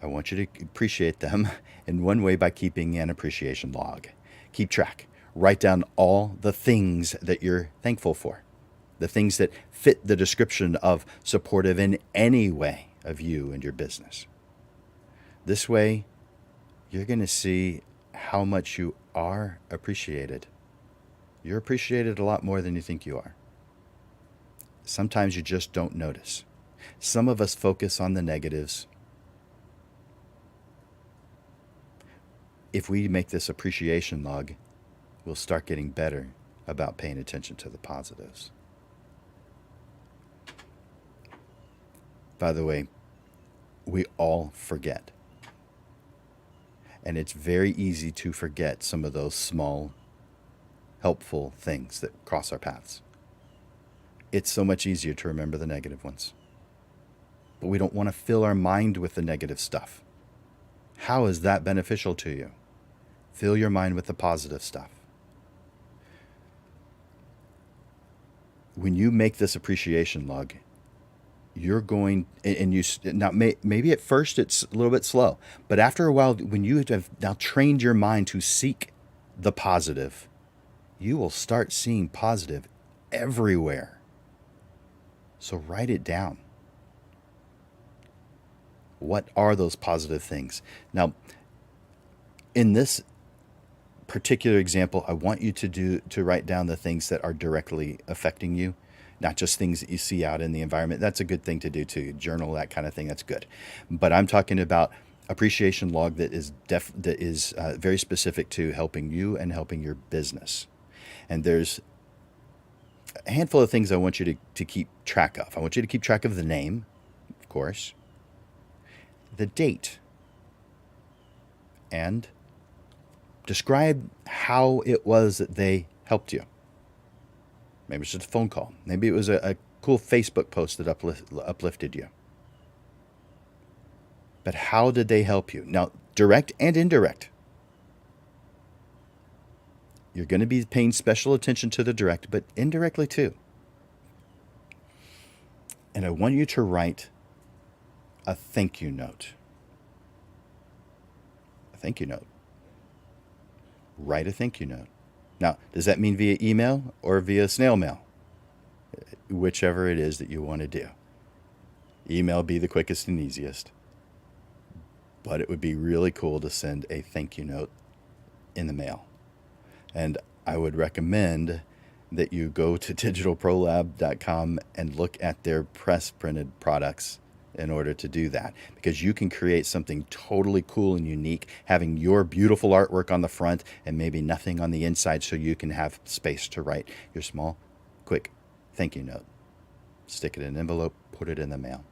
I want you to appreciate them in one way by keeping an appreciation log. Keep track. Write down all the things that you're thankful for, the things that fit the description of supportive in any way of you and your business. This way, you're going to see how much you are appreciated. You're appreciated a lot more than you think you are. Sometimes you just don't notice. Some of us focus on the negatives. If we make this appreciation log, we'll start getting better about paying attention to the positives. By the way, we all forget. And it's very easy to forget some of those small, helpful things that cross our paths. It's so much easier to remember the negative ones. But we don't want to fill our mind with the negative stuff. How is that beneficial to you? Fill your mind with the positive stuff. When you make this appreciation log, you're going, and you now maybe at first it's a little bit slow, but after a while, when you have now trained your mind to seek the positive, you will start seeing positive everywhere. So write it down. What are those positive things? Now, in this particular example, I want you to write down the things that are directly affecting you, not just things that you see out in the environment. That's a good thing to do too. Journal, that kind of thing. That's good. But I'm talking about appreciation log that is very specific to helping you and helping your business. And there's a handful of things I want you to keep track of. I want you to keep track of the name, of course, the date, and describe how it was that they helped you. Maybe it's just a phone call. Maybe it was a cool Facebook post that uplifted you. But how did they help you? Now, direct and indirect. You're going to be paying special attention to the direct, but indirectly too. And I want you to write a thank you note. A thank you note. Write a thank you note. Now, does that mean via email or via snail mail? Whichever it is that you want to do. Email be the quickest and easiest. But it would be really cool to send a thank you note in the mail. And I would recommend that you go to digitalprolab.com and look at their press printed products in order to do that, because you can create something totally cool and unique, having your beautiful artwork on the front and maybe nothing on the inside, so you can have space to write your small, quick thank you note. Stick it in an envelope, put it in the mail.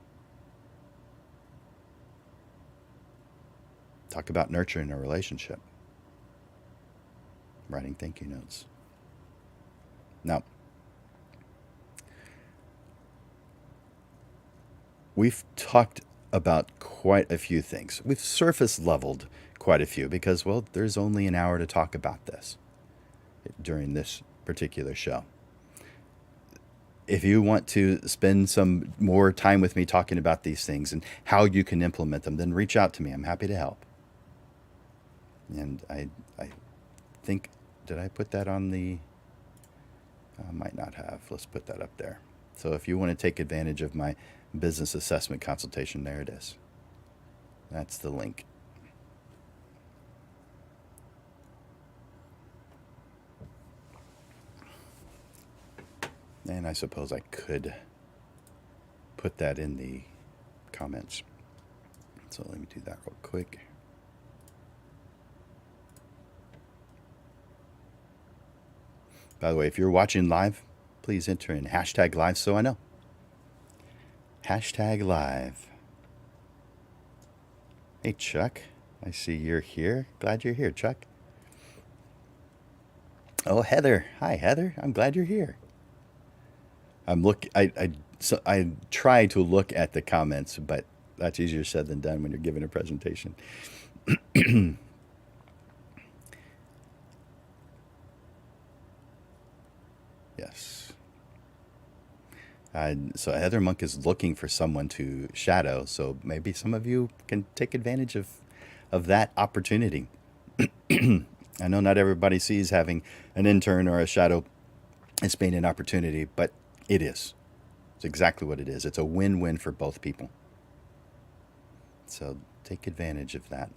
Talk about nurturing a relationship. Writing thank you notes. Now, we've talked about quite a few things. We've surface leveled quite a few because, well, there's only an hour to talk about this during this particular show. If you want to spend some more time with me talking about these things and how you can implement them, then reach out to me. I'm happy to help. And I think, did I put that on the... I might not have. Let's put that up there. So if you want to take advantage of my business assessment consultation, there it is. That's the link. And I suppose I could put that in the comments. So let me do that real quick. By the way, if you're watching live, please enter in hashtag live so I know. Hashtag live. Hey, Chuck. I see you're here. Glad you're here, Chuck. Oh, Heather. Hi, Heather. I'm glad you're here. I try to look at the comments, but that's easier said than done when you're giving a presentation. Yes. So Heather Monk is looking for someone to shadow. So maybe some of you can take advantage of that opportunity. I know not everybody sees having an intern or a shadow as being an opportunity, but it is. It's exactly what it is. It's a win-win for both people. So take advantage of that.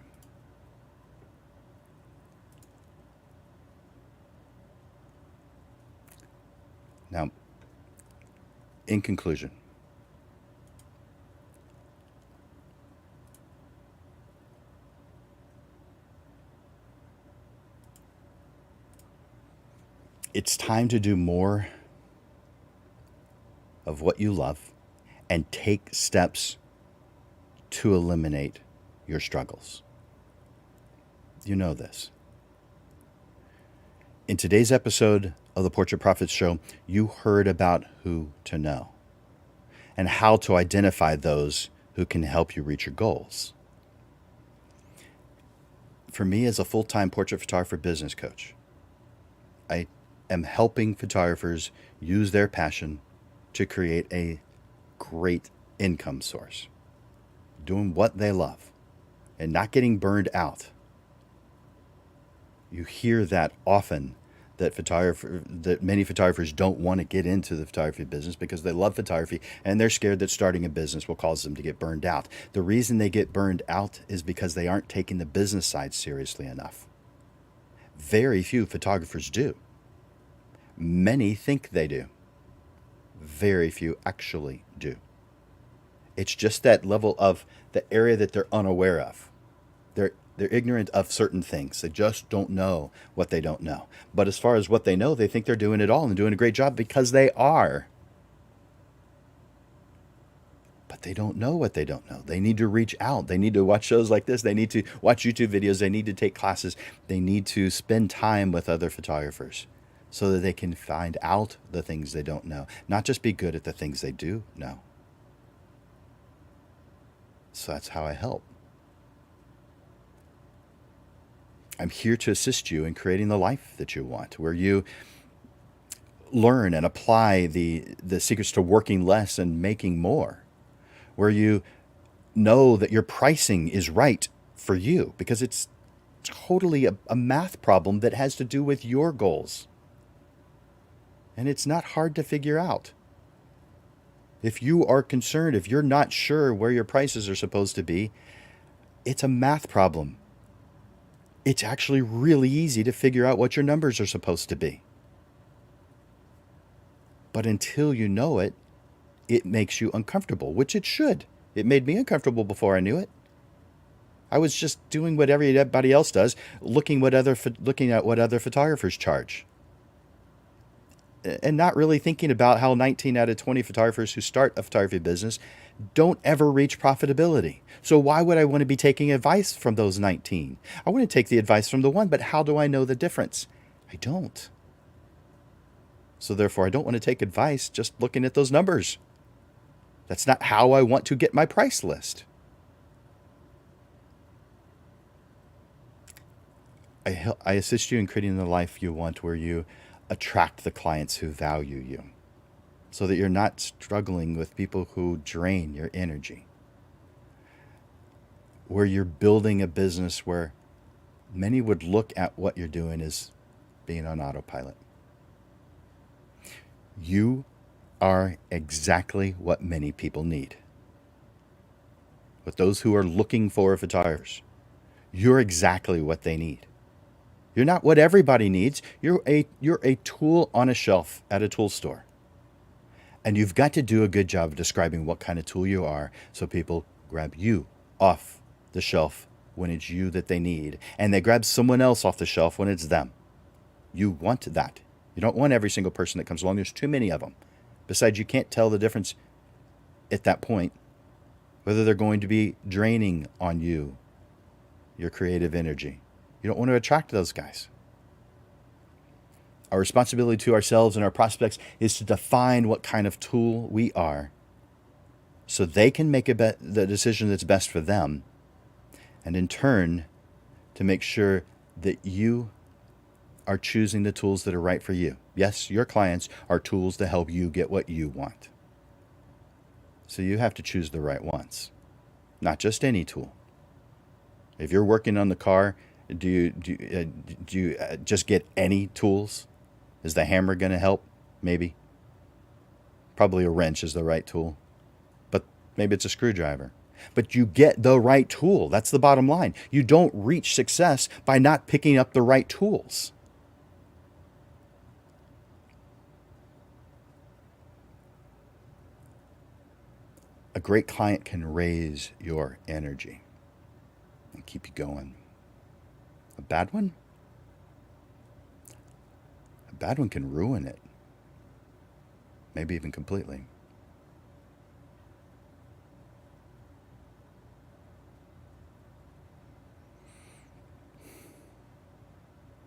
Now, in conclusion, it's time to do more of what you love and take steps to eliminate your struggles. You know this. In today's episode of the Portrait Profits Show, you heard about who to know and how to identify those who can help you reach your goals. For me, as a full time portrait photographer business coach, I am helping photographers use their passion to create a great income source, doing what they love and not getting burned out. You hear that often, that many photographers don't want to get into the photography business because they love photography and they're scared that starting a business will cause them to get burned out. The reason they get burned out is because they aren't taking the business side seriously enough. Very few photographers do. Many think they do. Very few actually do. It's just that level of the area that they're unaware of. They're ignorant of certain things. They just don't know what they don't know. But as far as what they know, they think they're doing it all and doing a great job because they are. But they don't know what they don't know. They need to reach out. They need to watch shows like this. They need to watch YouTube videos. They need to take classes. They need to spend time with other photographers so that they can find out the things they don't know, not just be good at the things they do know. So that's how I help. I'm here to assist you in creating the life that you want, where you learn and apply the secrets to working less and making more, where you know that your pricing is right for you because it's totally a math problem that has to do with your goals. And it's not hard to figure out. If you are concerned, if you're not sure where your prices are supposed to be, it's a math problem. It's actually really easy to figure out what your numbers are supposed to be. But until you know it, it makes you uncomfortable, which it should. It made me uncomfortable before I knew it. I was just doing what everybody else does, looking at what other photographers charge, and not really thinking about how 19 out of 20 photographers who start a photography business don't ever reach profitability. So why would I want to be taking advice from those 19? I want to take the advice from the one, but how do I know the difference? I don't. So therefore, I don't want to take advice just looking at those numbers. That's not how I want to get my price list. I assist you in creating the life you want where you attract the clients who value you so that you're not struggling with people who drain your energy, where you're building a business where many would look at what you're doing as being on autopilot. You are exactly what many people need. With those who are looking for photographers, you're exactly what they need. You're not what everybody needs. You're a tool on a shelf at a tool store. And you've got to do a good job of describing what kind of tool you are so people grab you off the shelf when it's you that they need, and they grab someone else off the shelf when it's them. You want that. You don't want every single person that comes along. There's too many of them. Besides, you can't tell the difference at that point whether they're going to be draining on you, your creative energy. You don't want to attract those guys. our responsibility to ourselves and our prospects is to define what kind of tool we are so they can make the decision that's best for them. And in turn, to make sure that you are choosing the tools that are right for you. Yes, your clients are tools to help you get what you want. So you have to choose the right ones, not just any tool. If you're working on the car, do you just get any tools? Is the hammer going to help? Maybe. Probably a wrench is the right tool, but maybe it's a screwdriver. But you get the right tool. That's the bottom line. You don't reach success by not picking up the right tools. A great client can raise your energy and keep you going. A bad one? A bad one can ruin it, maybe even completely.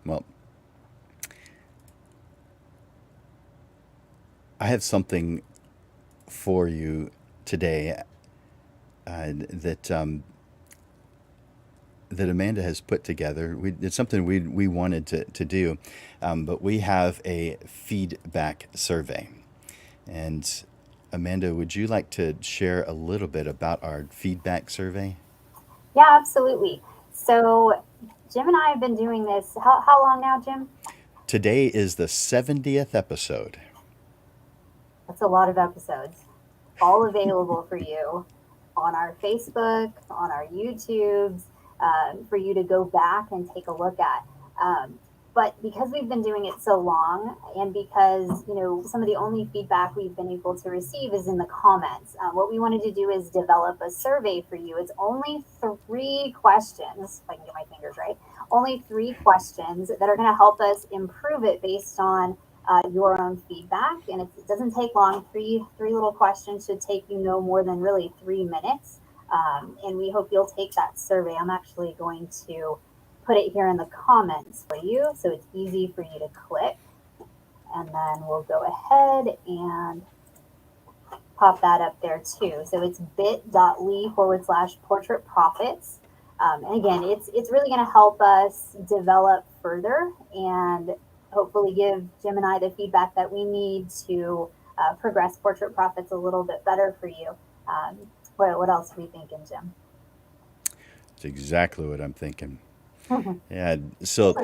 Well, I have something for you today that that Amanda has put together. It's something we wanted to do, but we have a feedback survey. And Amanda, would you like to share a little bit about our feedback survey? Yeah, absolutely. So Jim and I have been doing this. How long now, Jim? Today is the 70th episode. That's a lot of episodes, all available for you on our Facebook, on our YouTubes, for you to go back and take a look at. Um, but because we've been doing it so long, and because some of the only feedback we've been able to receive is in the comments, what we wanted to do is develop a survey for you. It's only 3 questions, if I can get my fingers right. Only 3 questions that are going to help us improve it based on your own feedback, and it doesn't take long. Three little questions should take you no more than really 3 minutes, and we hope you'll take that survey. I'm actually going to put it here in the comments for you, so it's easy for you to click, and then we'll go ahead and pop that up there too. So it's bit.ly/portrait profits. And again, it's really going to help us develop further and hopefully give Jim and I the feedback that we need to progress Portrait Profits a little bit better for you. What else are we thinking, Jim? It's exactly what I'm thinking. Yeah. So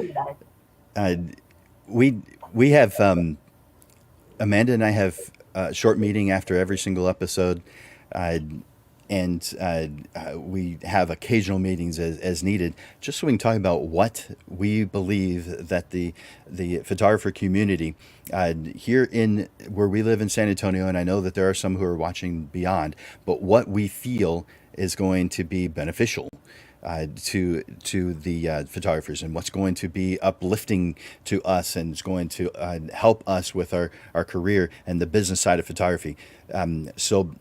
uh, we have Amanda and I have a short meeting after every single episode, uh, and we have occasional meetings as needed, just so we can talk about what we believe that the photographer community here in where we live in San Antonio, and I know that there are some who are watching beyond, but what we feel is going to be beneficial to the photographers, and what's going to be uplifting to us, and it's going to help us with our career and the business side of photography. So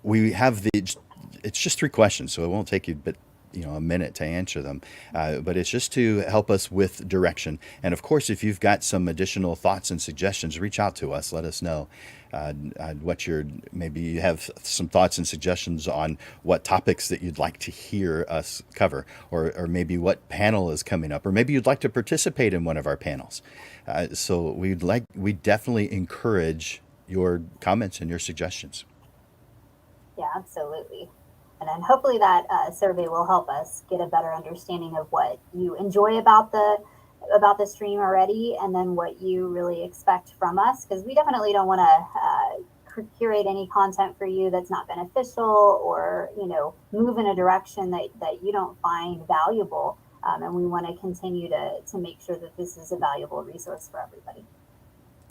we have it's just 3 questions, so it won't take you but a minute to answer them, but it's just to help us with direction. And of course, if you've got some additional thoughts and suggestions, reach out to us. Let us know what maybe you have some thoughts and suggestions on what topics that you'd like to hear us cover, or maybe what panel is coming up, or maybe you'd like to participate in one of our panels. So we definitely encourage your comments and your suggestions. Yeah, absolutely. And then hopefully that survey will help us get a better understanding of what you enjoy about the stream already, and then what you really expect from us. Because we definitely don't want to curate any content for you that's not beneficial, or move in a direction that you don't find valuable. And we want to continue to make sure that this is a valuable resource for everybody.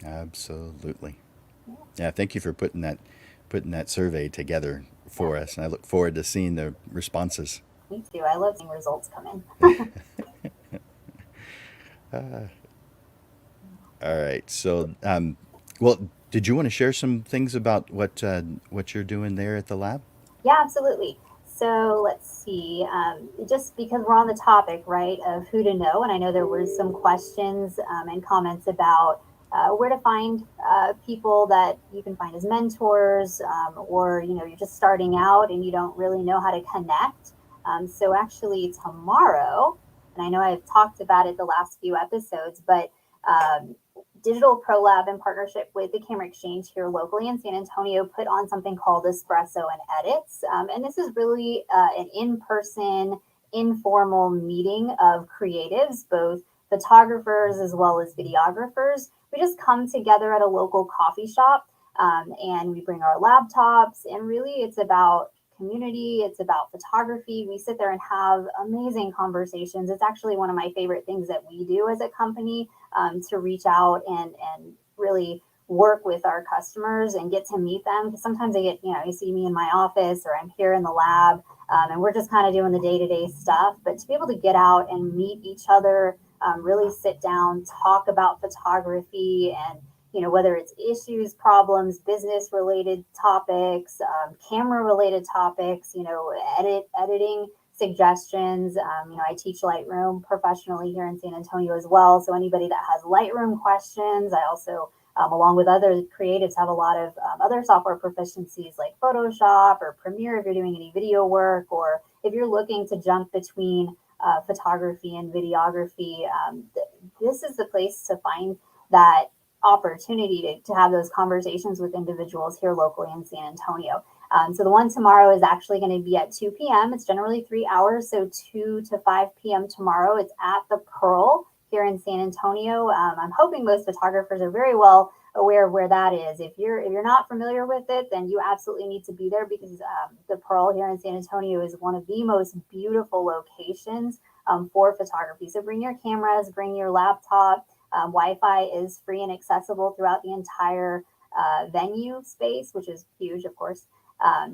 Absolutely. Yeah. Thank you for putting that survey together for us, and I look forward to seeing the responses. Me too. I love seeing results come in. All right. So, well, did you want to share some things about what you're doing there at the lab? Yeah, absolutely. So let's see. Just because we're on the topic, right, of who to know, and I know there were some questions and comments about where to find people that you can find as mentors, or you're just starting out and you don't really know how to connect. So actually tomorrow, and I know I've talked about it the last few episodes, but Digital Pro Lab, in partnership with the Camera Exchange here locally in San Antonio, put on something called Espresso and Edits. And this is really an in-person, informal meeting of creatives, both photographers as well as videographers. We just come together at a local coffee shop, and we bring our laptops, and really it's about community, it's about photography. We sit there and have amazing conversations. It's actually one of my favorite things that we do as a company, to reach out and really work with our customers and get to meet them. Because sometimes they get, you see me in my office or I'm here in the lab, and we're just kind of doing the day-to-day stuff. But to be able to get out and meet each other, really sit down, talk about photography, and whether it's issues, problems, business related topics, camera related topics, editing suggestions. I teach Lightroom professionally here in San Antonio as well. So anybody that has Lightroom questions, I also, along with other creatives, have a lot of other software proficiencies like Photoshop or Premiere if you're doing any video work, or if you're looking to jump between photography and videography. This is the place to find that opportunity to have those conversations with individuals here locally in San Antonio. So the one tomorrow is actually going to be at 2 p.m. It's generally 3 hours, so 2 to 5 p.m. tomorrow. It's at the Pearl here in San Antonio. I'm hoping most photographers are very well aware of where that is. If you're not familiar with it, then you absolutely need to be there, because the Pearl here in San Antonio is one of the most beautiful locations for photography. So bring your cameras, bring your laptop. Wi-Fi is free and accessible throughout the entire venue space, which is huge, of course.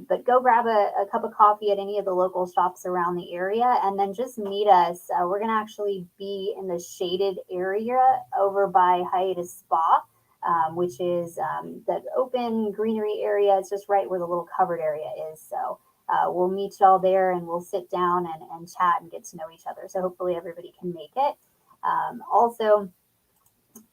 But go grab a cup of coffee at any of the local shops around the area, and then just meet us. We're going to actually be in the shaded area over by Hiatus Spa, which is that open greenery area. It's just right where the little covered area is. So we'll meet y'all there, and we'll sit down and chat and get to know each other. So hopefully everybody can make it. Also,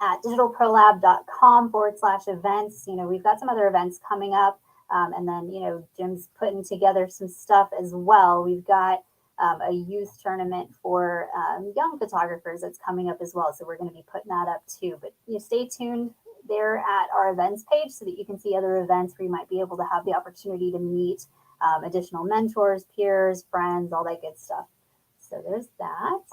at digitalprolab.com/events. We've got some other events coming up. And then, Jim's putting together some stuff as well. We've got a youth tournament for young photographers that's coming up as well. So we're going to be putting that up too. But stay tuned there at our events page so that you can see other events where you might be able to have the opportunity to meet additional mentors, peers, friends, all that good stuff. So there's that.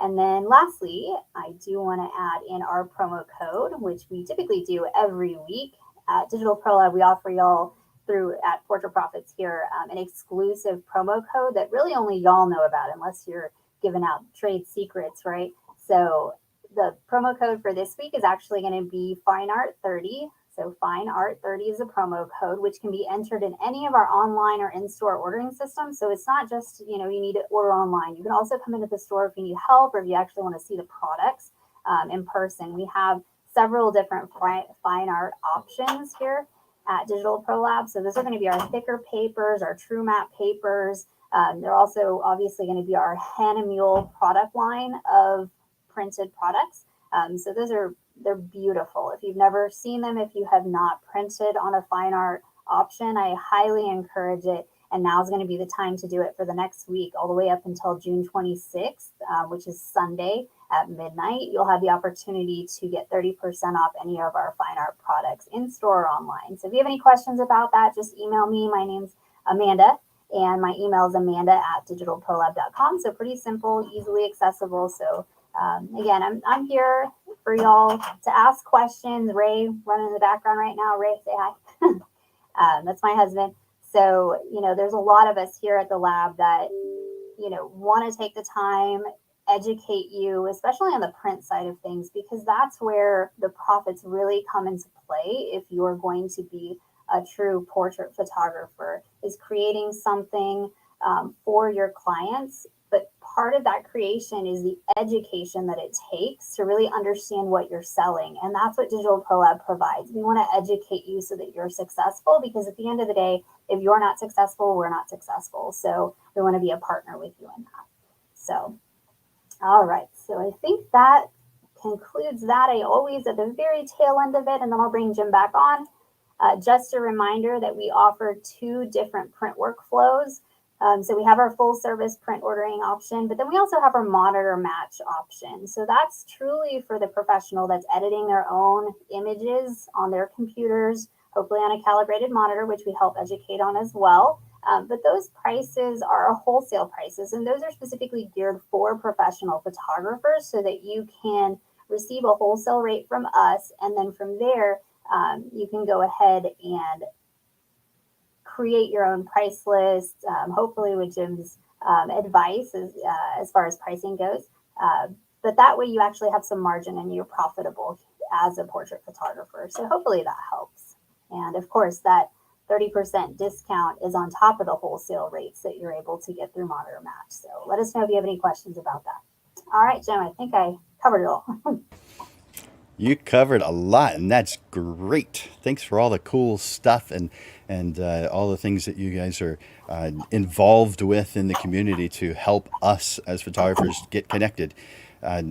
And then lastly, I do want to add in our promo code, which we typically do every week. At Digital Pro Lab, we offer y'all through at Portrait Profits here an exclusive promo code that really only y'all know about, unless you're giving out trade secrets, right? So the promo code for this week is actually going to be Fine Art 30. So Fine Art 30 is a promo code, which can be entered in any of our online or in-store ordering systems. So it's not just, you need to order online. You can also come into the store if you need help, or if you actually want to see the products in person. We have several different fine art options here at Digital Pro Lab. So those are going to be our thicker papers, our true matte papers. They're also obviously going to be our Hahnemühle product line of printed products. So they're beautiful. If you've never seen them, if you have not printed on a fine art option, I highly encourage it. And now is going to be the time to do it for the next week, all the way up until June 26th, which is Sunday at midnight. You'll have the opportunity to get 30% off any of our fine art products in store or online. So if you have any questions about that, just email me. My name's Amanda, and my email is amanda@digitalprolab.com. So pretty simple, easily accessible. So again, I'm here for y'all to ask questions. Ray running in the background right now. Ray, say hi. That's my husband. So, there's a lot of us here at the lab that, want to take the time, educate you, especially on the print side of things, because that's where the profits really come into play. If you're going to be a true portrait photographer, is creating something for your clients. But part of that creation is the education that it takes to really understand what you're selling. And that's what Digital Pro Lab provides. We want to educate you so that you're successful, because at the end of the day, if you're not successful, we're not successful. So we want to be a partner with you in that. So, all right. So I think that concludes that. I always, at the very tail end of it, and then I'll bring Jim back on. Just a reminder that we offer two different print workflows. So we have our full service print ordering option, but then we also have our monitor match option. So that's truly for the professional that's editing their own images on their computers, hopefully on a calibrated monitor, which we help educate on as well. But those prices are wholesale prices, and those are specifically geared for professional photographers so that you can receive a wholesale rate from us. And then from there, you can go ahead and create your own price list, hopefully with Jim's advice as far as pricing goes. But that way you actually have some margin and you're profitable as a portrait photographer. So hopefully that helps. And of course, that 30% discount is on top of the wholesale rates that you're able to get through Monitor Match. So let us know if you have any questions about that. All right, Jim, I think I covered it all. You covered a lot, and that's great. Thanks for all the cool stuff and all the things that you guys are involved with in the community to help us as photographers get connected.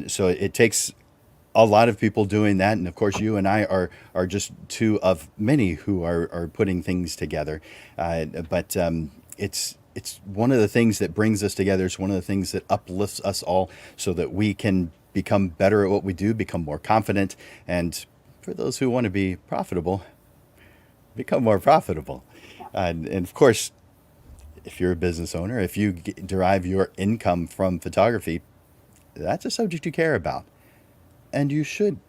So it takes a lot of people doing that, and of course, you and I are just two of many who are putting things together. But it's one of the things that brings us together. It's one of the things that uplifts us all, so that we can become better at what we do, become more confident, and for those who want to be profitable, become more profitable. And of course, if you're a business owner, if you derive your income from photography, that's a subject you care about, and you should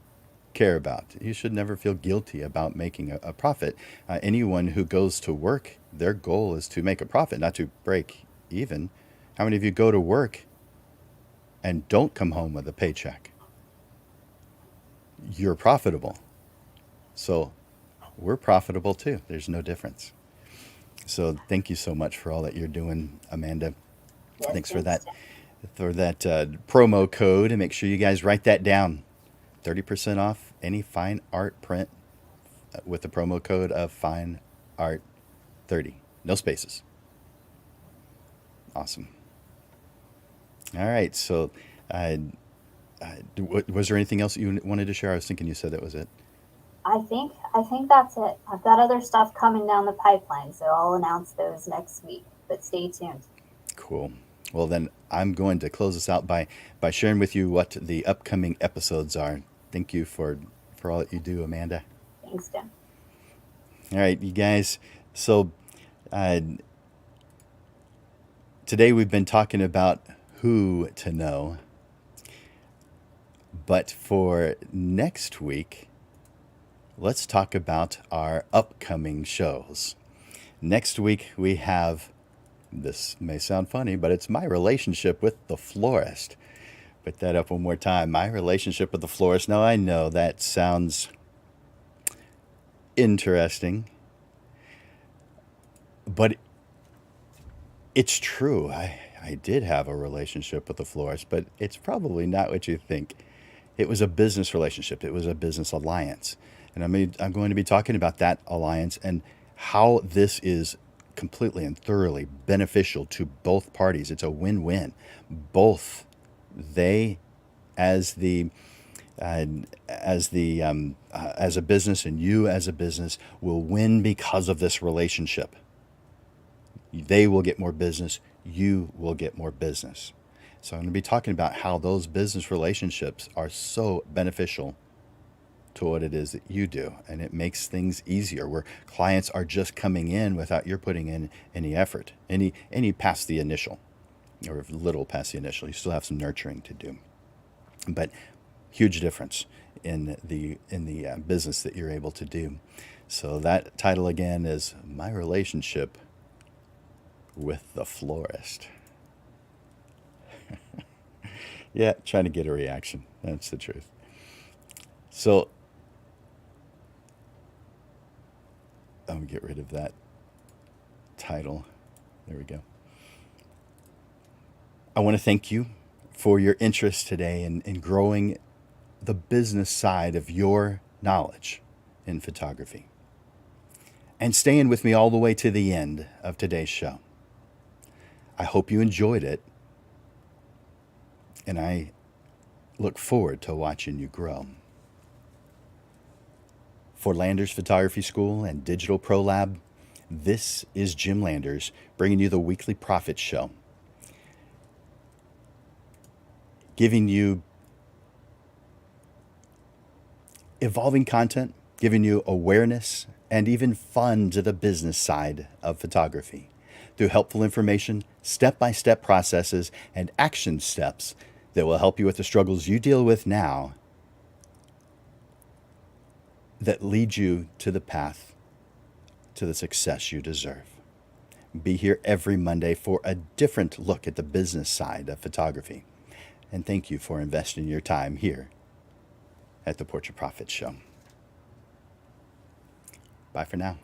care about. You should never feel guilty about making a profit. Anyone who goes to work, their goal is to make a profit, not to break even. How many of you go to work and don't come home with a paycheck? You're profitable. So we're profitable too. There's no difference. So thank you so much for all that you're doing, Amanda. Yes, Thanks for thanks, that promo code, and make sure you guys write that down. 30% off any fine art print with the promo code of fine art 30. No spaces. Awesome. All right. So, was there anything else you wanted to share? I was thinking you said that was it. I think that's it. I've got other stuff coming down the pipeline, so I'll announce those next week. But stay tuned. Cool. Well, then I'm going to close this out by sharing with you what the upcoming episodes are. Thank you for all that you do, Amanda. Thanks, Jim. All right, you guys. So uh, today we've been talking about who to know. But for next week, let's talk about our upcoming shows. Next week we have, this may sound funny, but it's my relationship with the florist. Put that up one more time. My relationship with the florist. Now, I know that sounds interesting, but it's true. I did have a relationship with the florist, but it's probably not what you think. It was a business relationship. It was a business alliance. And I'm going to be talking about that alliance and how this is completely and thoroughly beneficial to both parties. It's a win-win. Both they, as a business, and you as a business, will win because of this relationship. They will get more business. You will get more business. So I'm going to be talking about how those business relationships are so beneficial to what it is that you do, and it makes things easier where clients are just coming in without you're putting in any effort, any past the initial, or little past the initial. You still have some nurturing to do, but huge difference in the business that you're able to do. So that title again is My Relationship with the Florist. Yeah, trying to get a reaction. That's the truth. So I'm going to get rid of that title. There we go. I want to thank you for your interest today in growing the business side of your knowledge in photography, and staying with me all the way to the end of today's show. I hope you enjoyed it, and I look forward to watching you grow. For Landers Photography School and Digital Pro Lab, this is Jim Landers bringing you the weekly Profit Show, giving you evolving content, giving you awareness and even fun to the business side of photography through helpful information, step-by-step processes, and action steps that will help you with the struggles you deal with now that lead you to the path to the success you deserve. Be here every Monday for a different look at the business side of photography. And thank you for investing your time here at the Portrait Profits Show. Bye for now.